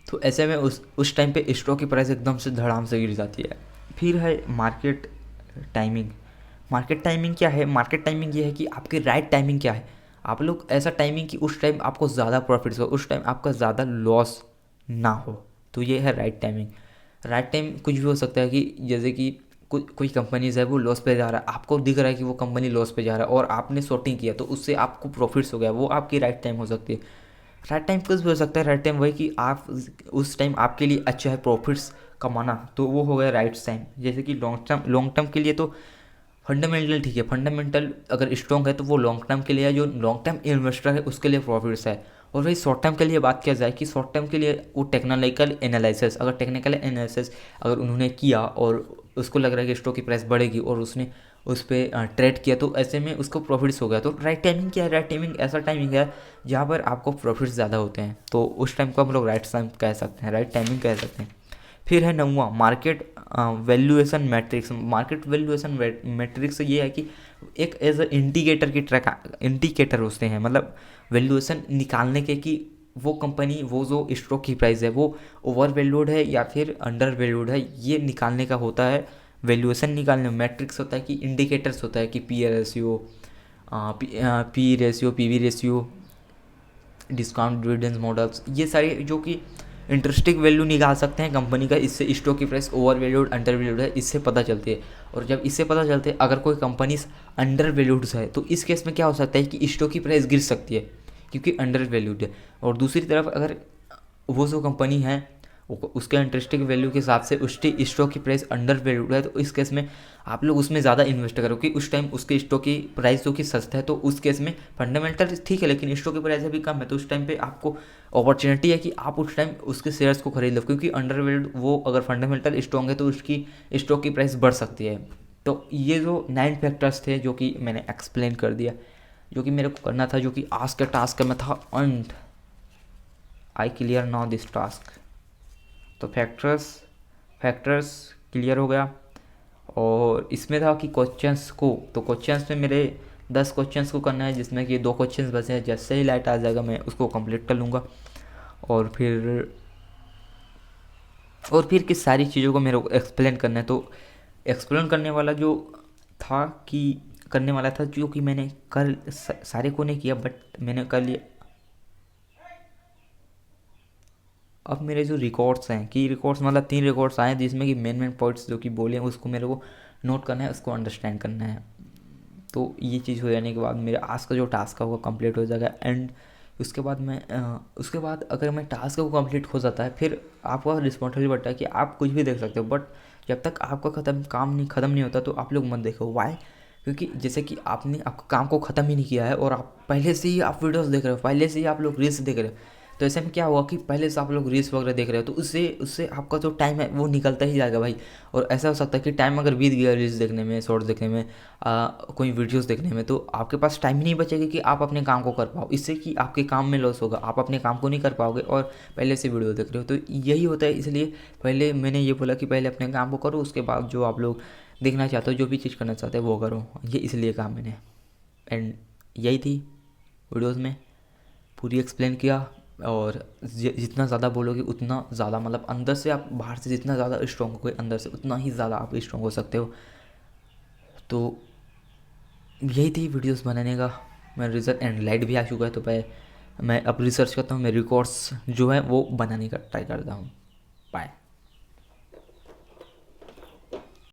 तो ऐसे में उस टाइम पे स्टॉक की प्राइस एकदम से धड़ाम से गिर जाती है। फिर है मार्केट टाइमिंग। मार्केट टाइमिंग क्या है? मार्केट टाइमिंग ये है कि आपकी राइट टाइमिंग क्या है। आप लोग ऐसा टाइमिंग कि उस टाइम आपको ज़्यादा प्रॉफिट्स हो, उस टाइम आपका ज़्यादा लॉस ना हो, तो ये है राइट टाइमिंग। राइट टाइम कुछ भी हो सकता है, कि जैसे कि कोई कंपनीज है वो लॉस पे जा रहा है, आपको दिख रहा है कि वो कंपनी लॉस पे जा रहा है और आपने शॉर्टिंग किया तो उससे आपको प्रॉफिट्स हो गया, वो आपकी राइट टाइम हो सकती है। राइट टाइम कुछ भी हो सकता है। राइट टाइम वही कि आप उस टाइम आपके लिए अच्छा है प्रॉफिट्स कमाना, तो वो हो गया राइट टाइम। जैसे कि लॉन्ग टर्म के लिए तो फंडामेंटल ठीक है, फंडामेंटल अगर स्ट्रॉन्ग है तो वो लॉन्ग टर्म के लिए है, जो लॉन्ग टर्म इन्वेस्टर है उसके लिए प्रॉफिट्स है। और वही शॉर्ट टर्म के लिए बात किया जाए कि शॉर्ट टर्म के लिए वो टेक्निकल एनालिसिस अगर उन्होंने किया और उसको लग रहा है कि स्टॉक की प्राइस बढ़ेगी और उसने उस पर ट्रेड किया, तो ऐसे में उसको प्रॉफिट्स हो गया। तो राइट टाइमिंग क्या है? राइट टाइमिंग ऐसा टाइमिंग है जहाँ पर आपको प्रॉफिट्स ज़्यादा होते हैं, तो उस टाइम को हम लोग राइट टाइम कह सकते हैं, राइट टाइमिंग कह सकते हैं। फिर है नौवां market valuation matrix. Market valuation matrix ये है कि एक एज अ इंडिकेटर की इंडिकेटर होते हैं, मतलब वैल्यूएशन निकालने के कि वो कंपनी, वो जो स्टॉक की प्राइस है वो ओवर वैल्यूड है या फिर अंडर वैल्यूड है, ये निकालने का होता है। वैल्यूएशन निकालने में मैट्रिक्स होता है कि इंडिकेटर्स होता है कि P ratio, PV ratio, discount dividend models, ये सारे जो कि इंटरेस्टिंग वैल्यू निकाल सकते हैं कंपनी का। इससे स्टॉक की price over valued under valued है, इससे पता चलती है। और जब इससे पता चलते है अगर कोई कंपनी अंडर वैल्यूड है तो इस केस में क्या हो सकता है कि स्टॉक की प्राइस गिर सकती है, क्योंकि अंडर वैल्यूड है। और दूसरी तरफ अगर वो जो कंपनी है उसके इंटरेस्टिंग वैल्यू के हिसाब से उसकी स्टॉक की प्राइस अंडर वैल्यूड है, तो इस केस में आप लोग उसमें ज़्यादा इन्वेस्ट करो कि उस टाइम उसके स्टॉक की प्राइस जो कि सस्ता है, तो उस केस में फंडामेंटल ठीक है लेकिन स्टॉक की प्राइस अभी कम है, तो उस टाइम पे आपको अपॉर्चुनिटी है कि आप उस टाइम उसके शेयर्स को खरीद लो, क्योंकि अंडर वैल्यूड वो अगर फंडामेंटल स्ट्रॉन्ग है तो उसकी स्टॉक की प्राइस बढ़ सकती है। तो ये जो 9 फैक्टर्स थे जो कि मैंने एक्सप्लेन कर दिया, जो कि मेरे को करना था, जो कि आज के टास्क में था, and I clear now this task. तो फैक्टर्स क्लियर हो गया। और इसमें था कि क्वेश्चंस को, तो क्वेश्चंस में मेरे 10 क्वेश्चंस को करना है, जिसमें कि 2 क्वेश्चंस बचे हैं। जैसे ही लाइट आ जाएगा मैं उसको कंप्लीट कर लूँगा। और फिर किस सारी चीज़ों को मेरे को एक्सप्लेन करना है, तो एक्सप्लेन करने वाला जो था कि करने वाला था, जो कि मैंने कल सारे को नहीं किया बट मैंने कर लिया। अब मेरे जो रिकॉर्ड्स हैं, की रिकॉर्ड्स मतलब 3 रिकॉर्ड्स आए हैं, जिसमें कि मेन पॉइंट्स जो कि बोले हैं उसको मेरे को नोट करना है, उसको अंडरस्टैंड करना है। तो ये चीज़ हो जाने के बाद मेरा आज का जो टास्क है वो कंप्लीट हो जाएगा। एंड उसके बाद अगर मैं टास्क को कंप्लीट हो जाता है, फिर आपका रिस्पॉन्सिबिलिटी बढ़ता है कि आप कुछ भी देख सकते हो, बट जब तक आपका काम नहीं ख़त्म नहीं होता तो आप लोग मत देखो। वाई? क्योंकि जैसे कि आपने आपका काम को ख़त्म ही नहीं किया है और आप पहले से ही आप वीडियोस देख रहे हो, पहले से ही आप लोग रील्स देख रहे हो, तो ऐसे में क्या हुआ कि पहले से आप लोग रील्स वगैरह देख रहे हो, तो उससे उससे आपका जो टाइम है वो निकलता ही जाएगा भाई। और ऐसा हो सकता है कि टाइम अगर बीत गया रील्स देखने में, शॉर्ट्स देखने में, कोई वीडियोस देखने में, तो आपके पास टाइम ही नहीं बचेगा कि आप अपने काम को कर पाओ। इससे कि आपके काम में लॉस होगा, आप अपने काम को नहीं कर पाओगे और पहले से वीडियो देख रहे हो, तो यही होता है। इसलिए पहले मैंने ये बोला कि पहले अपने काम को करो, उसके बाद जो आप लोग देखना चाहते हो, जो भी चीज़ करना चाहते हो वो करो। ये इसलिए कहा मैंने। एंड यही थी वीडियोज़ में पूरी एक्सप्लेन किया। और जितना ज़्यादा बोलोगे उतना ज़्यादा, मतलब अंदर से आप बाहर से जितना ज़्यादा स्ट्रॉन्ग हो गए, अंदर से उतना ही ज़्यादा आप स्ट्रॉन्ग हो सकते हो। तो यही थी वीडियोस बनाने का। मैं रिजल्ट एंड लाइट भी आ चुका है, तो मैं अब रिसर्च करता हूँ, मैं रिकॉर्ड्स जो है वो बनाने का ट्राई करता हूँ। बाय।